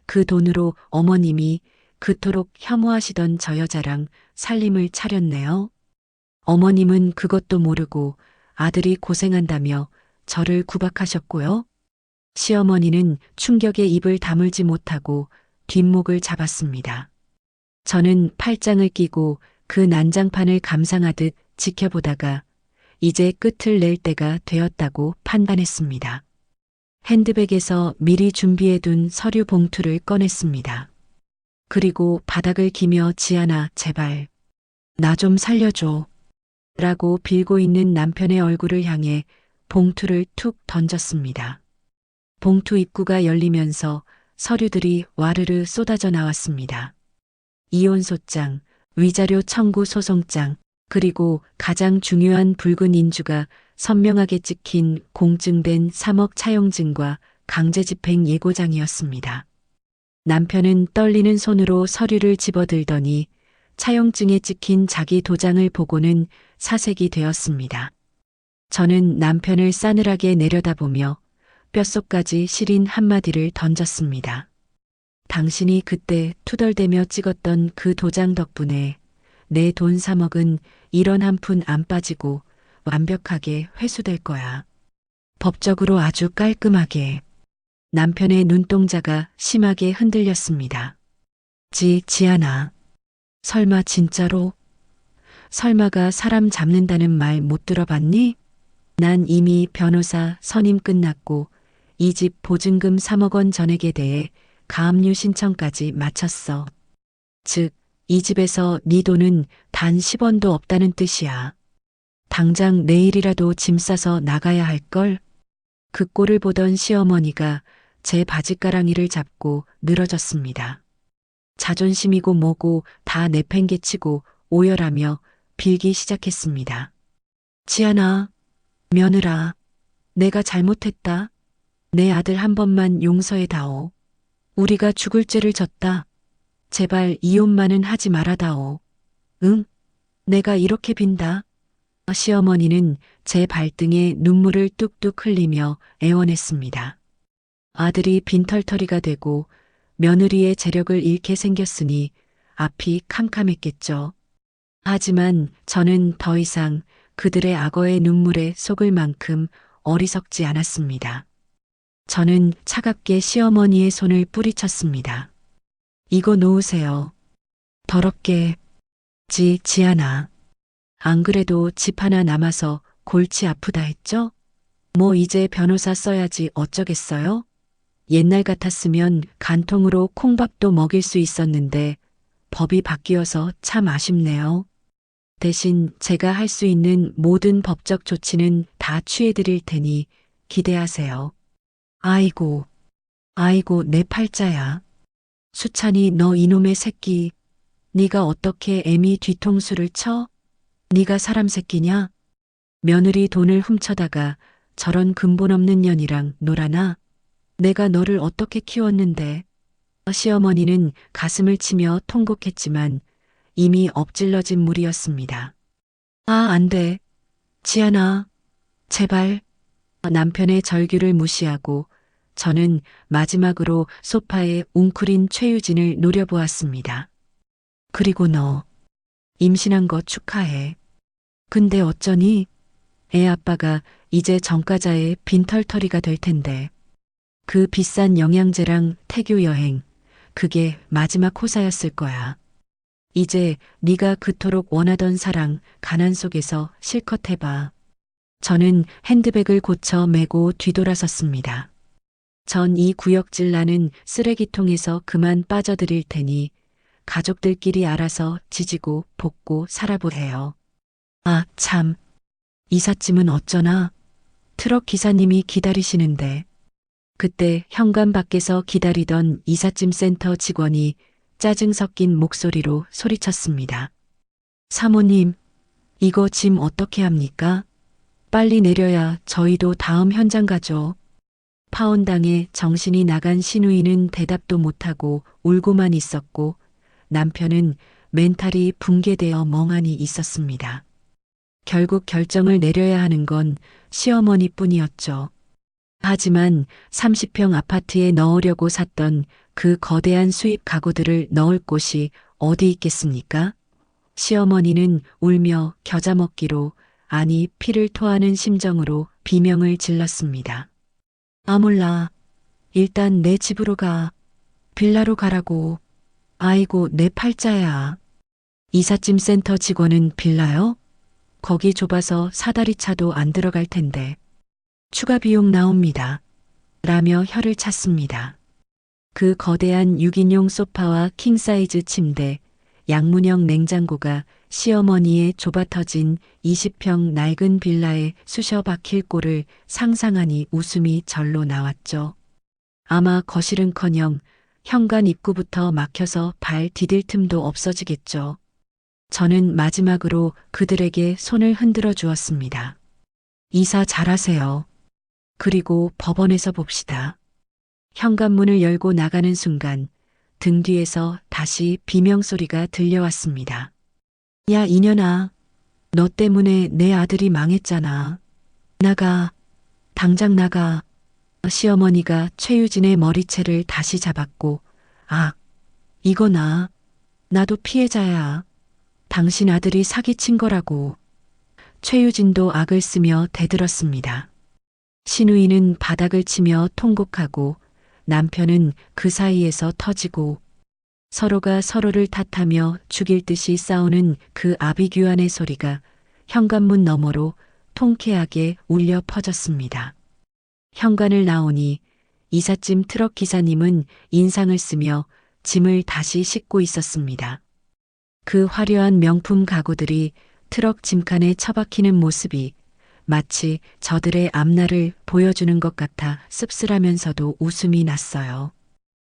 A: 그 돈으로 어머님이 그토록 혐오하시던 저 여자랑 살림을 차렸네요. 어머님은 그것도 모르고 아들이 고생한다며 저를 구박하셨고요. 시어머니는 충격에 입을 다물지 못하고 뒷목을 잡았습니다. 저는 팔짱을 끼고 그 난장판을 감상하듯 지켜보다가 이제 끝을 낼 때가 되었다고 판단했습니다. 핸드백에서 미리 준비해둔 서류 봉투를 꺼냈습니다. 그리고 바닥을 기며 지안아 제발 나 좀 살려줘 라고 빌고 있는 남편의 얼굴을 향해 봉투를 툭 던졌습니다. 봉투 입구가 열리면서 서류들이 와르르 쏟아져 나왔습니다. 이혼소장, 위자료 청구 소송장, 그리고 가장 중요한 붉은 인주가 선명하게 찍힌 공증된 3억 차용증과 강제집행 예고장이었습니다. 남편은 떨리는 손으로 서류를 집어들더니 차용증에 찍힌 자기 도장을 보고는 사색이 되었습니다. 저는 남편을 싸늘하게 내려다보며 뼛속까지 시린 한마디를 던졌습니다. 당신이 그때 투덜대며 찍었던 그 도장 덕분에 내 돈 3억은 1원 한 푼 안 빠지고 완벽하게 회수될 거야. 법적으로 아주 깔끔하게. 남편의 눈동자가 심하게 흔들렸습니다. 지안아. 설마 진짜로? 설마가 사람 잡는다는 말 못 들어봤니? 난 이미 변호사 선임 끝났고 이 집 보증금 3억 원 전액에 대해 가압류 신청까지 마쳤어. 즉, 이 집에서 네 돈은 단 10원도 없다는 뜻이야. 당장 내일이라도 짐 싸서 나가야 할걸? 그 꼴을 보던 시어머니가 제 바짓가랑이를 잡고 늘어졌습니다. 자존심이고 뭐고 다 내팽개치고 오열하며 빌기 시작했습니다. 지안아, 며느라, 내가 잘못했다. 내 아들 한 번만 용서해다오. 우리가 죽을 죄를 졌다. 제발 이혼만은 하지 말아다오. 응? 내가 이렇게 빈다. 시어머니는 제 발등에 눈물을 뚝뚝 흘리며 애원했습니다. 아들이 빈털터리가 되고 며느리의 재력을 잃게 생겼으니 앞이 캄캄했겠죠. 하지만 저는 더 이상 그들의 악어의 눈물에 속을 만큼 어리석지 않았습니다. 저는 차갑게 시어머니의 손을 뿌리쳤습니다. 이거 놓으세요. 더럽게. 지안아. 안 그래도 집 하나 남아서 골치 아프다 했죠? 뭐 이제 변호사 써야지 어쩌겠어요? 옛날 같았으면 간통으로 콩밥도 먹일 수 있었는데 법이 바뀌어서 참 아쉽네요. 대신 제가 할 수 있는 모든 법적 조치는 다 취해드릴 테니 기대하세요. 아이고, 아이고 내 팔자야. 수찬이 너 이놈의 새끼. 네가 어떻게 애미 뒤통수를 쳐? 네가 사람 새끼냐? 며느리 돈을 훔쳐다가 저런 근본 없는 년이랑 놀아나? 내가 너를 어떻게 키웠는데? 시어머니는 가슴을 치며 통곡했지만 이미 엎질러진 물이었습니다. 아, 안 돼. 지안아, 제발. 남편의 절규를 무시하고 저는 마지막으로 소파에 웅크린 최유진을 노려보았습니다. 그리고 너, 임신한 거 축하해. 근데 어쩌니? 애 아빠가 이제 전과자의 빈털터리가 될 텐데. 그 비싼 영양제랑 태교 여행, 그게 마지막 호사였을 거야. 이제 네가 그토록 원하던 사랑, 가난 속에서 실컷 해봐. 저는 핸드백을 고쳐 메고 뒤돌아섰습니다. 전 이 구역질 나는 쓰레기통에서 그만 빠져드릴 테니 가족들끼리 알아서 지지고 볶고 살아보세요. 아, 참. 이삿짐은 어쩌나? 트럭 기사님이 기다리시는데. 그때 현관 밖에서 기다리던 이삿짐 센터 직원이 짜증 섞인 목소리로 소리쳤습니다. 사모님, 이거 짐 어떻게 합니까? 빨리 내려야 저희도 다음 현장 가죠. 파혼당해 정신이 나간 시누이는 대답도 못하고 울고만 있었고 남편은 멘탈이 붕괴되어 멍하니 있었습니다. 결국 결정을 내려야 하는 건 시어머니뿐이었죠. 하지만 30평 아파트에 넣으려고 샀던 그 거대한 수입 가구들을 넣을 곳이 어디 있겠습니까? 시어머니는 울며 겨자 먹기로, 아니 피를 토하는 심정으로 비명을 질렀습니다. 아 몰라. 일단 내 집으로 가. 빌라로 가라고. 아이고 내 팔자야. 이삿짐 센터 직원은 빌라요? 거기 좁아서 사다리 차도 안 들어갈 텐데. 추가 비용 나옵니다. 라며 혀를 찼습니다. 그 거대한 6인용 소파와 킹사이즈 침대, 양문형 냉장고가 시어머니의 좁아터진 20평 낡은 빌라에 쑤셔 박힐 꼴을 상상하니 웃음이 절로 나왔죠. 아마 거실은커녕 현관 입구부터 막혀서 발 디딜 틈도 없어지겠죠. 저는 마지막으로 그들에게 손을 흔들어 주었습니다. 이사 잘하세요. 그리고 법원에서 봅시다. 현관문을 열고 나가는 순간 등 뒤에서 다시 비명소리가 들려왔습니다. 야 이년아, 너 때문에 내 아들이 망했잖아. 나가, 당장 나가. 시어머니가 최유진의 머리채를 다시 잡았고, 아, 이거 나도 피해자야. 당신 아들이 사기친 거라고. 최유진도 악을 쓰며 대들었습니다. 시누이는 바닥을 치며 통곡하고 남편은 그 사이에서 터지고 서로가 서로를 탓하며 죽일 듯이 싸우는 그 아비규환의 소리가 현관문 너머로 통쾌하게 울려 퍼졌습니다. 현관을 나오니 이삿짐 트럭 기사님은 인상을 쓰며 짐을 다시 싣고 있었습니다. 그 화려한 명품 가구들이 트럭 짐칸에 처박히는 모습이 마치 저들의 앞날을 보여주는 것 같아 씁쓸하면서도 웃음이 났어요.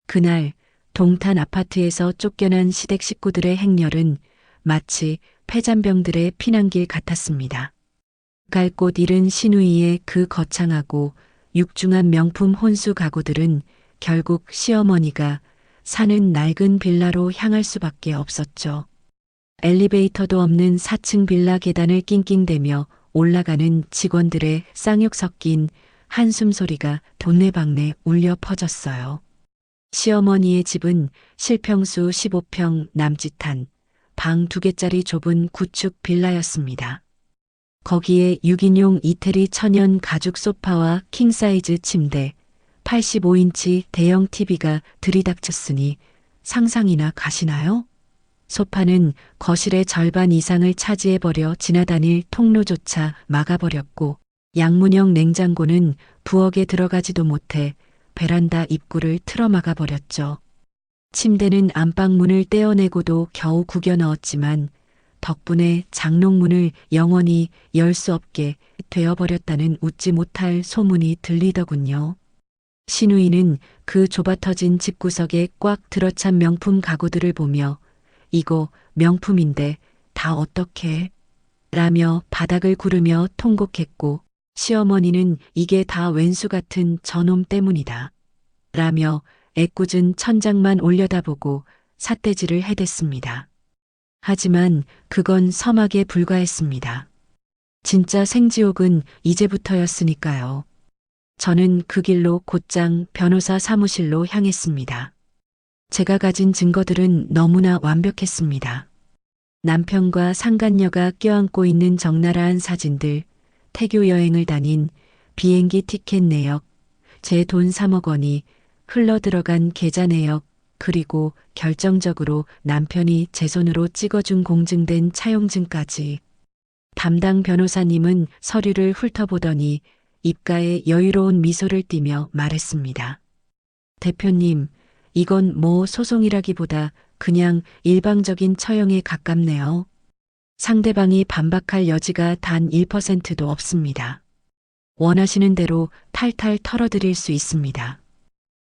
A: 그날 동탄 아파트에서 쫓겨난 시댁 식구들의 행렬은 마치 폐잔병들의 피난길 같았습니다. 갈 곳 잃은 시누이의 그 거창하고 육중한 명품 혼수 가구들은 결국 시어머니가 사는 낡은 빌라로 향할 수밖에 없었죠. 엘리베이터도 없는 4층 빌라 계단을 낑낑대며 올라가는 직원들의 쌍욕 섞인 한숨 소리가 돈네방네 울려 퍼졌어요. 시어머니의 집은 실평수 15평 남짓한 방 2개짜리 좁은 구축 빌라였습니다. 거기에 6인용 이태리 천연 가죽 소파와 킹사이즈 침대, 85인치 대형 TV가 들이닥쳤으니 상상이나 가시나요? 소파는 거실의 절반 이상을 차지해버려 지나다닐 통로조차 막아버렸고 양문형 냉장고는 부엌에 들어가지도 못해 베란다 입구를 틀어막아버렸죠. 침대는 안방문을 떼어내고도 겨우 구겨 넣었지만 덕분에 장롱문을 영원히 열 수 없게 되어버렸다는 웃지 못할 소문이 들리더군요. 신우이는 그 좁아터진 집구석에 꽉 들어찬 명품 가구들을 보며 이거 명품인데 다 어떻게 라며 바닥을 구르며 통곡했고 시어머니는 이게 다 웬수 같은 저놈 때문이다 라며 애꿎은 천장만 올려다보고 삿대질을 해댔습니다. 하지만 그건 서막에 불과했습니다. 진짜 생지옥은 이제부터였으니까요. 저는 그 길로 곧장 변호사 사무실로 향했습니다. 제가 가진 증거들은 너무나 완벽했습니다. 남편과 상간녀가 껴안고 있는 적나라한 사진들, 태교 여행을 다닌 비행기 티켓 내역, 제 돈 3억 원이 흘러들어간 계좌 내역, 그리고 결정적으로 남편이 제 손으로 찍어준 공증된 차용증까지. 담당 변호사님은 서류를 훑어보더니 입가에 여유로운 미소를 띠며 말했습니다. 대표님, 이건 뭐 소송이라기보다 그냥 일방적인 처형에 가깝네요. 상대방이 반박할 여지가 단 1%도 없습니다. 원하시는 대로 탈탈 털어드릴 수 있습니다.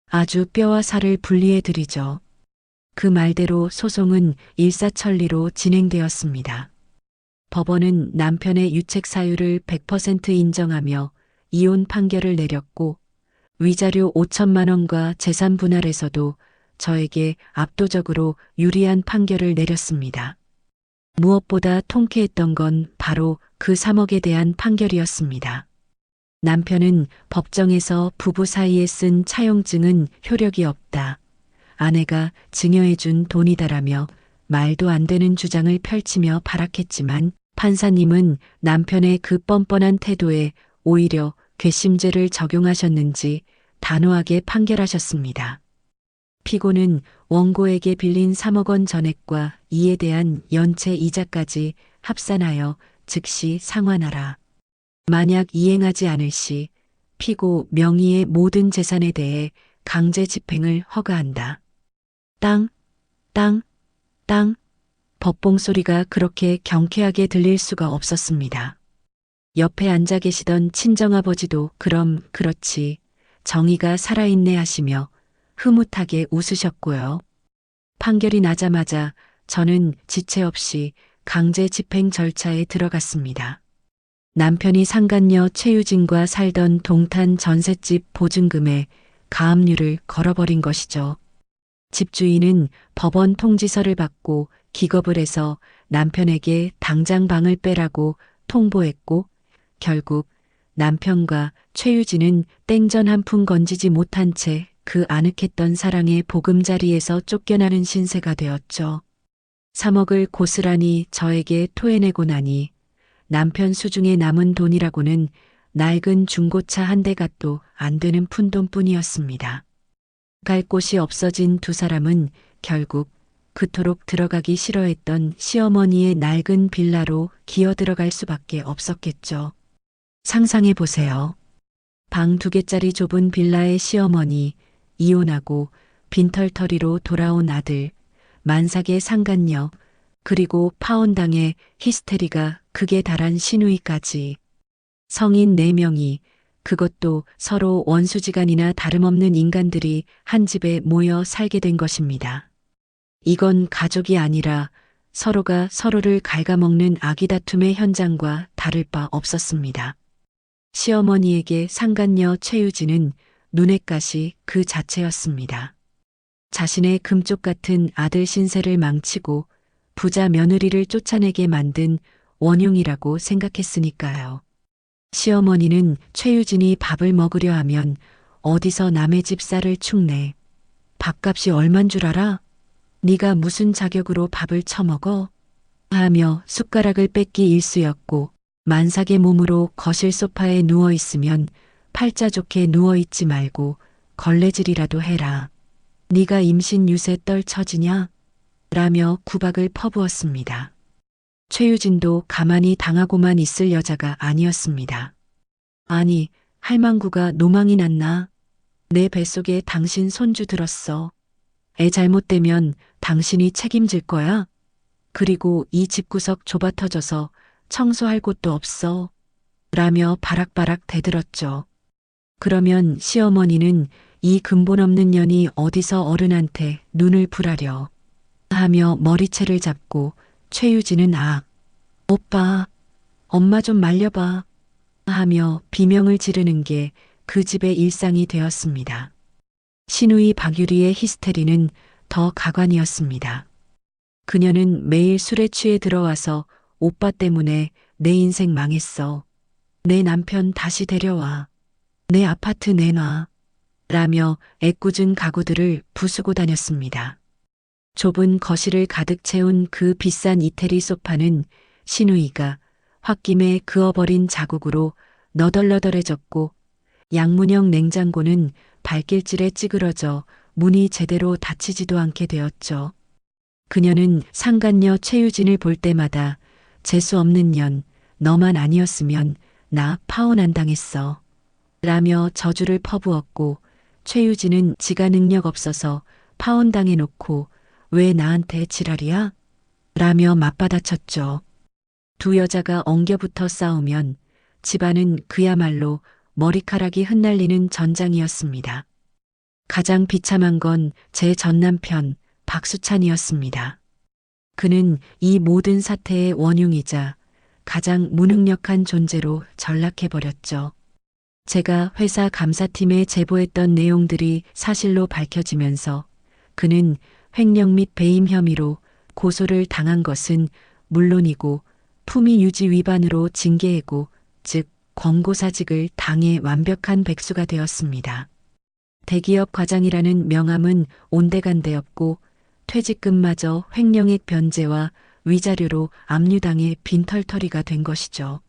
A: 아주 뼈와 살을 분리해 드리죠. 그 말대로 소송은 일사천리로 진행되었습니다. 법원은 남편의 유책 사유를 100% 인정하며 이혼 판결을 내렸고 위자료 5천만 원과 재산 분할에서도 저에게 압도적으로 유리한 판결을 내렸습니다. 무엇보다 통쾌했던 건 바로 그 3억에 대한 판결이었습니다. 남편은 법정에서 부부 사이에 쓴 차용증은 효력이 없다. 아내가 증여해준 돈이다라며 말도 안 되는 주장을 펼치며 발악했지만 판사님은 남편의 그 뻔뻔한 태도에 오히려 괘씸죄를 적용하셨는지 단호하게 판결하셨습니다. 피고는 원고에게 빌린 3억 원 전액과 이에 대한 연체 이자까지 합산하여 즉시 상환하라. 만약 이행하지 않을 시 피고 명의의 모든 재산에 대해 강제 집행을 허가한다. 땅, 땅, 땅. 법봉 소리가 그렇게 경쾌하게 들릴 수가 없었습니다. 옆에 앉아 계시던 친정아버지도 그럼 그렇지 정의가 살아있네 하시며 흐뭇하게 웃으셨고요. 판결이 나자마자 저는 지체 없이 강제 집행 절차에 들어갔습니다. 남편이 상간녀 최유진과 살던 동탄 전셋집 보증금에 가압류를 걸어버린 것이죠. 집주인은 법원 통지서를 받고 기겁을 해서 남편에게 당장 방을 빼라고 통보했고 결국 남편과 최유진은 땡전 한 푼 건지지 못한 채 그 아늑했던 사랑의 보금자리에서 쫓겨나는 신세가 되었죠. 3억을 고스란히 저에게 토해내고 나니 남편 수중에 남은 돈이라고는 낡은 중고차 한 대가 또 안 되는 푼돈뿐이었습니다. 갈 곳이 없어진 두 사람은 결국 그토록 들어가기 싫어했던 시어머니의 낡은 빌라로 기어 들어갈 수밖에 없었겠죠. 상상해 보세요. 방 2개짜리 좁은 빌라의 시어머니, 이혼하고 빈털터리로 돌아온 아들, 만삭의 상간녀, 그리고 파혼당해 히스테리가 극에 달한 시누이까지. 성인 4명이 그것도 서로 원수지간이나 다름없는 인간들이 한 집에 모여 살게 된 것입니다. 이건 가족이 아니라 서로가 서로를 갉아먹는 아기 다툼의 현장과 다를 바 없었습니다. 시어머니에게 상간녀 최유진은 눈엣 가시 그 자체였습니다. 자신의 금쪽 같은 아들 신세를 망치고 부자 며느리를 쫓아내게 만든 원흉이라고 생각했으니까요. 시어머니는 최유진이 밥을 먹으려 하면 어디서 남의 집 쌀을 축내. 밥값이 얼만 줄 알아? 네가 무슨 자격으로 밥을 처먹어? 하며 숟가락을 뺏기 일쑤였고 만삭의 몸으로 거실 소파에 누워있으면 팔자 좋게 누워있지 말고 걸레질이라도 해라. 네가 임신 유세 떨 처지냐? 라며 구박을 퍼부었습니다. 최유진도 가만히 당하고만 있을 여자가 아니었습니다. 아니, 할망구가 노망이 났나? 내 뱃속에 당신 손주 들었어. 애 잘못되면 당신이 책임질 거야? 그리고 이 집구석 좁아 터져서 청소할 곳도 없어. 라며 바락바락 대들었죠. 그러면 시어머니는 이 근본 없는 년이 어디서 어른한테 눈을 부라려 하며 머리채를 잡고 최유진은 오빠, 엄마 좀 말려봐 하며 비명을 지르는 게 그 집의 일상이 되었습니다. 시누이 박유리의 히스테리는 더 가관이었습니다. 그녀는 매일 술에 취해 들어와서 오빠 때문에 내 인생 망했어. 내 남편 다시 데려와. 내 아파트 내놔. 라며 애꿎은 가구들을 부수고 다녔습니다. 좁은 거실을 가득 채운 그 비싼 이태리 소파는 시누이가 홧김에 그어버린 자국으로 너덜너덜해졌고 양문형 냉장고는 발길질에 찌그러져 문이 제대로 닫히지도 않게 되었죠. 그녀는 상간녀 최유진을 볼 때마다 재수 없는 년, 너만 아니었으면 나 파혼 안 당했어. 라며 저주를 퍼부었고 최유진은 지가 능력 없어서 파혼 당해놓고 왜 나한테 지랄이야? 라며 맞받아쳤죠. 두 여자가 엉겨붙어 싸우면 집안은 그야말로 머리카락이 흩날리는 전장이었습니다. 가장 비참한 건 제 전남편 박수찬이었습니다. 그는 이 모든 사태의 원흉이자 가장 무능력한 존재로 전락해버렸죠. 제가 회사 감사팀에 제보했던 내용들이 사실로 밝혀지면서 그는 횡령 및 배임 혐의로 고소를 당한 것은 물론이고 품위 유지 위반으로 징계해고, 즉 권고사직을 당해 완벽한 백수가 되었습니다. 대기업 과장이라는 명함은 온데간데없고 퇴직금마저 횡령액 변제와 위자료로 압류당해 빈털터리가 된 것이죠.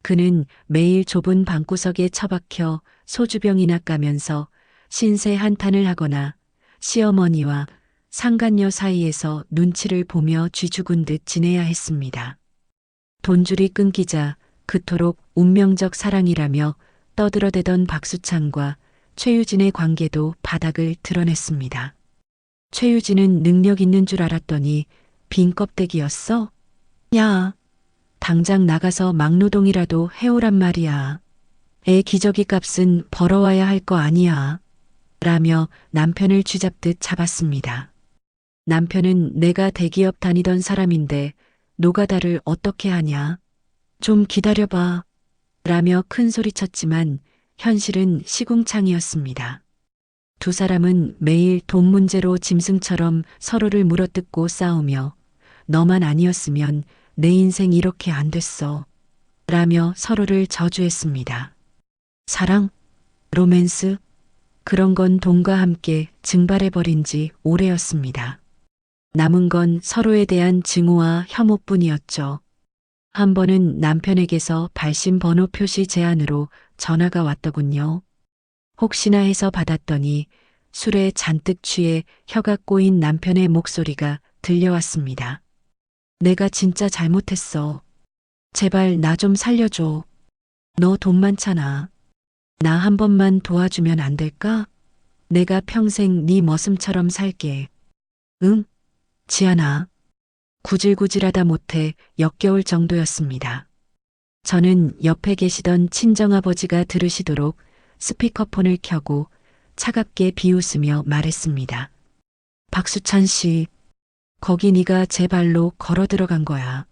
A: 그는 매일 좁은 방구석에 처박혀 소주병이나 까면서 신세 한탄을 하거나 시어머니와 상간녀 사이에서 눈치를 보며 쥐죽은 듯 지내야 했습니다. 돈줄이 끊기자 그토록 운명적 사랑이라며 떠들어대던 박수창과 최유진의 관계도 바닥을 드러냈습니다. 최유진은 능력 있는 줄 알았더니 빈 껍데기였어? 야, 당장 나가서 막노동이라도 해오란 말이야. 애 기저귀 값은 벌어와야 할 거 아니야. 라며 남편을 쥐잡듯 잡았습니다. 남편은 내가 대기업 다니던 사람인데 노가다를 어떻게 하냐. 좀 기다려봐. 라며 큰 소리쳤지만 현실은 시궁창이었습니다. 두 사람은 매일 돈 문제로 짐승처럼 서로를 물어뜯고 싸우며 너만 아니었으면 내 인생 이렇게 안 됐어. 라며 서로를 저주했습니다. 사랑? 로맨스? 그런 건 돈과 함께 증발해버린 지 오래였습니다. 남은 건 서로에 대한 증오와 혐오뿐이었죠. 한 번은 남편에게서 발신 번호 표시 제안으로 전화가 왔더군요. 혹시나 해서 받았더니 술에 잔뜩 취해 혀가 꼬인 남편의 목소리가 들려왔습니다. 내가 진짜 잘못했어. 제발 나 좀 살려줘. 너 돈 많잖아. 나 한 번만 도와주면 안 될까? 내가 평생 네 머슴처럼 살게. 응? 지안아. 구질구질하다 못해 역겨울 정도였습니다. 저는 옆에 계시던 친정아버지가 들으시도록 스피커폰을 켜고 차갑게 비웃으며 말했습니다. 박수찬 씨, 거기 네가 제 발로 걸어 들어간 거야.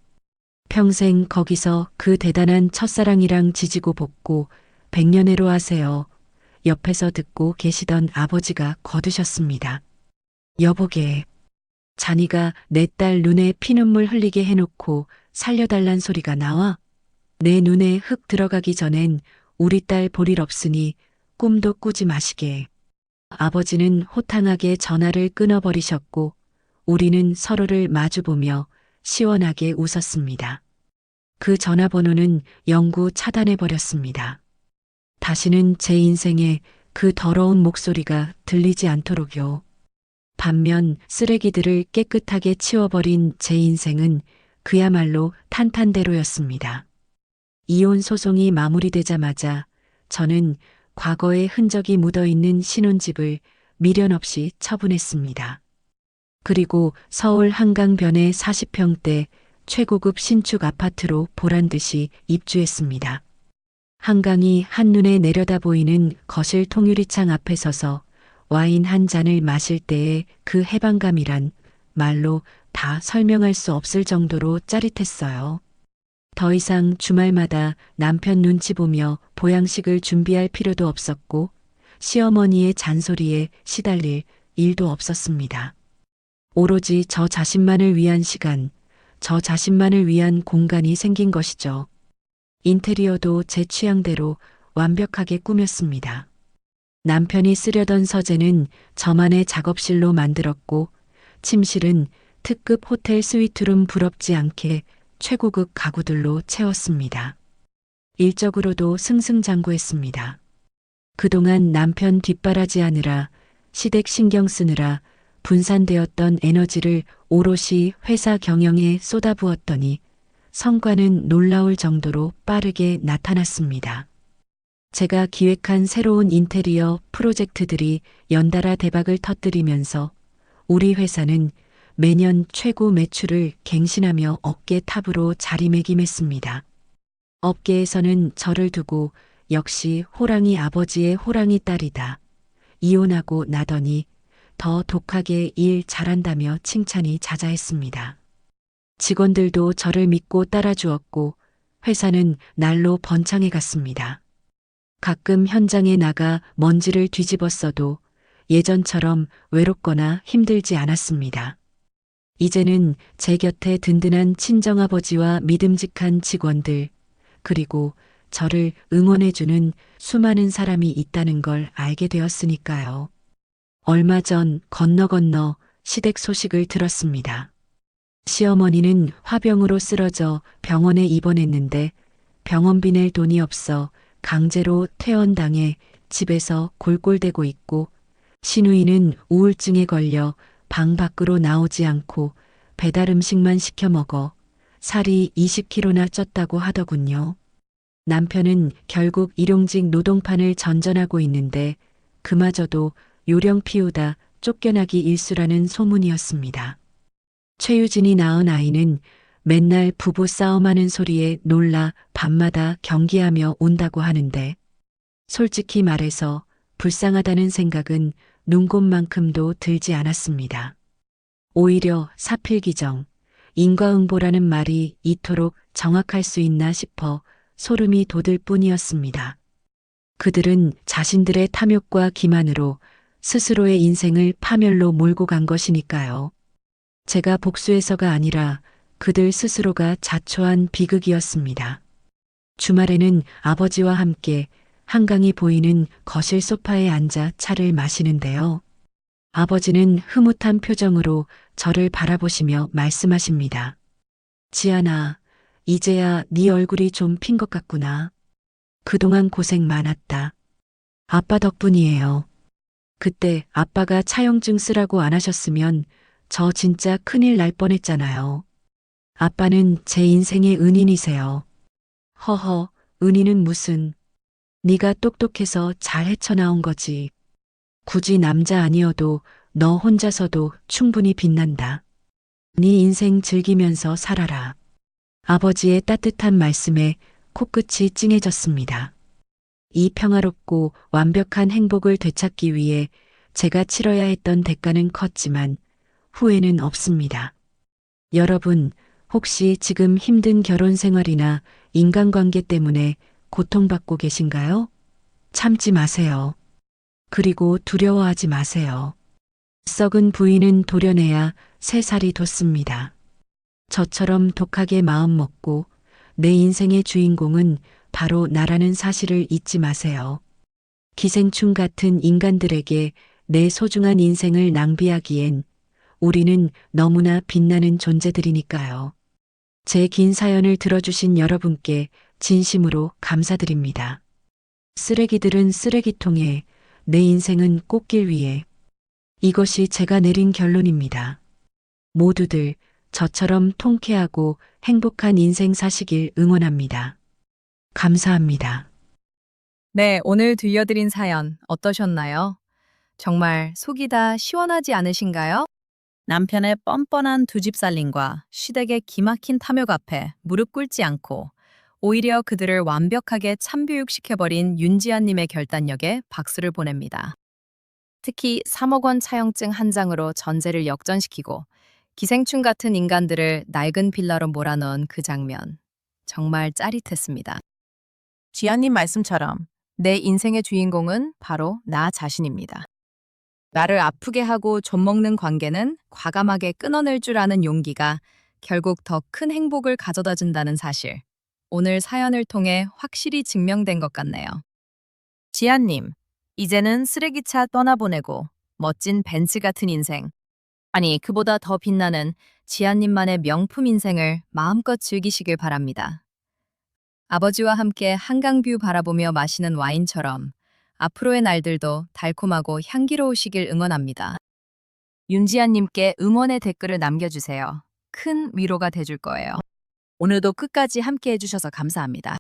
A: 평생 거기서 그 대단한 첫사랑이랑 지지고 볶고 백년해로 하세요. 옆에서 듣고 계시던 아버지가 거두셨습니다. 여보게, 자니가 내 딸 눈에 피눈물 흘리게 해놓고 살려달란 소리가 나와? 내 눈에 흙 들어가기 전엔 우리 딸 볼 일 없으니 꿈도 꾸지 마시게. 아버지는 호탕하게 전화를 끊어버리셨고 우리는 서로를 마주보며 시원하게 웃었습니다. 그 전화번호는 영구 차단해버렸습니다. 다시는 제 인생에 그 더러운 목소리가 들리지 않도록요. 반면 쓰레기들을 깨끗하게 치워버린 제 인생은 그야말로 탄탄대로였습니다. 이혼 소송이 마무리되자마자 저는 과거의 흔적이 묻어있는 신혼집을 미련 없이 처분했습니다. 그리고 서울 한강변의 40평대 최고급 신축 아파트로 보란듯이 입주했습니다. 한강이 한눈에 내려다 보이는 거실 통유리창 앞에 서서 와인 한 잔을 마실 때의 그 해방감이란 말로 다 설명할 수 없을 정도로 짜릿했어요. 더 이상 주말마다 남편 눈치 보며 보양식을 준비할 필요도 없었고 시어머니의 잔소리에 시달릴 일도 없었습니다. 오로지 저 자신만을 위한 시간, 저 자신만을 위한 공간이 생긴 것이죠. 인테리어도 제 취향대로 완벽하게 꾸몄습니다. 남편이 쓰려던 서재는 저만의 작업실로 만들었고 침실은 특급 호텔 스위트룸 부럽지 않게 최고급 가구들로 채웠습니다. 일적으로도 승승장구했습니다. 그동안 남편 뒷바라지하느라 시댁 신경 쓰느라 분산되었던 에너지를 오롯이 회사 경영에 쏟아부었더니 성과는 놀라울 정도로 빠르게 나타났습니다. 제가 기획한 새로운 인테리어 프로젝트들이 연달아 대박을 터뜨리면서 우리 회사는 매년 최고 매출을 갱신하며 업계 탑으로 자리매김했습니다. 업계에서는 저를 두고 역시 호랑이 아버지의 호랑이 딸이다. 이혼하고 나더니 더 독하게 일 잘한다며 칭찬이 자자했습니다. 직원들도 저를 믿고 따라주었고 회사는 날로 번창해 갔습니다. 가끔 현장에 나가 먼지를 뒤집었어도 예전처럼 외롭거나 힘들지 않았습니다. 이제는 제 곁에 든든한 친정아버지와 믿음직한 직원들, 그리고 저를 응원해주는 수많은 사람이 있다는 걸 알게 되었으니까요. 얼마 전 건너 시댁 소식을 들었습니다. 시어머니는 화병으로 쓰러져 병원에 입원했는데 병원비 낼 돈이 없어 강제로 퇴원당해 집에서 골골대고 있고 시누이는 우울증에 걸려 방 밖으로 나오지 않고 배달 음식만 시켜 먹어 살이 20kg나 쪘다고 하더군요. 남편은 결국 일용직 노동판을 전전하고 있는데 그마저도 요령 피우다 쫓겨나기 일쑤라는 소문이었습니다. 최유진이 낳은 아이는 맨날 부부 싸움하는 소리에 놀라 밤마다 경기하며 온다고 하는데 솔직히 말해서 불쌍하다는 생각은 눈곱만큼도 들지 않았습니다. 오히려 사필기정, 인과응보라는 말이 이토록 정확할 수 있나 싶어 소름이 돋을 뿐이었습니다. 그들은 자신들의 탐욕과 기만으로 스스로의 인생을 파멸로 몰고 간 것이니까요. 제가 복수해서가 아니라 그들 스스로가 자초한 비극이었습니다. 주말에는 아버지와 함께 한강이 보이는 거실 소파에 앉아 차를 마시는데요. 아버지는 흐뭇한 표정으로 저를 바라보시며 말씀하십니다. 지안아, 이제야 네 얼굴이 좀 핀 것 같구나. 그동안 고생 많았다. 아빠 덕분이에요. 그때 아빠가 차용증 쓰라고 안 하셨으면 저 진짜 큰일 날 뻔했잖아요. 아빠는 제 인생의 은인이세요. 허허, 은인은 무슨. 네가 똑똑해서 잘 헤쳐나온 거지. 굳이 남자 아니어도 너 혼자서도 충분히 빛난다. 네 인생 즐기면서 살아라. 아버지의 따뜻한 말씀에 코끝이 찡해졌습니다. 이 평화롭고 완벽한 행복을 되찾기 위해 제가 치러야 했던 대가는 컸지만 후회는 없습니다. 여러분, 혹시 지금 힘든 결혼 생활이나 인간관계 때문에 고통받고 계신가요? 참지 마세요. 그리고 두려워하지 마세요. 썩은 부인은 도려내야 새 살이 돋습니다. 저처럼 독하게 마음 먹고 내 인생의 주인공은 바로 나라는 사실을 잊지 마세요. 기생충 같은 인간들에게 내 소중한 인생을 낭비하기엔 우리는 너무나 빛나는 존재들이니까요. 제 긴 사연을 들어주신 여러분께 진심으로 감사드립니다. 쓰레기들은 쓰레기통에, 내 인생은 꽃길 위에. 이것이 제가 내린 결론입니다. 모두들 저처럼 통쾌하고 행복한 인생 사시길 응원합니다. 감사합니다.
B: 네, 오늘 들려드린 사연 어떠셨나요? 정말 속이 다 시원하지 않으신가요? 남편의 뻔뻔한 두 집 살림과 시댁의 기막힌 탐욕 앞에 무릎 꿇지 않고 오히려 그들을 완벽하게 참교육시켜버린 윤지아님의 결단력에 박수를 보냅니다. 특히 3억 원 차용증 한 장으로 전세를 역전시키고 기생충 같은 인간들을 낡은 빌라로 몰아넣은 그 장면. 정말 짜릿했습니다. 지아님 말씀처럼 내 인생의 주인공은 바로 나 자신입니다. 나를 아프게 하고 좀먹는 관계는 과감하게 끊어낼 줄 아는 용기가 결국 더 큰 행복을 가져다 준다는 사실. 오늘 사연을 통해 확실히 증명된 것 같네요. 지아님, 이제는 쓰레기차 떠나보내고 멋진 벤츠 같은 인생. 아니, 그보다 더 빛나는 지아님만의 명품 인생을 마음껏 즐기시길 바랍니다. 아버지와 함께 한강뷰 바라보며 마시는 와인처럼 앞으로의 날들도 달콤하고 향기로우시길 응원합니다. 윤지아님께 응원의 댓글을 남겨주세요. 큰 위로가 돼줄 거예요. 오늘도 끝까지 함께 해주셔서 감사합니다.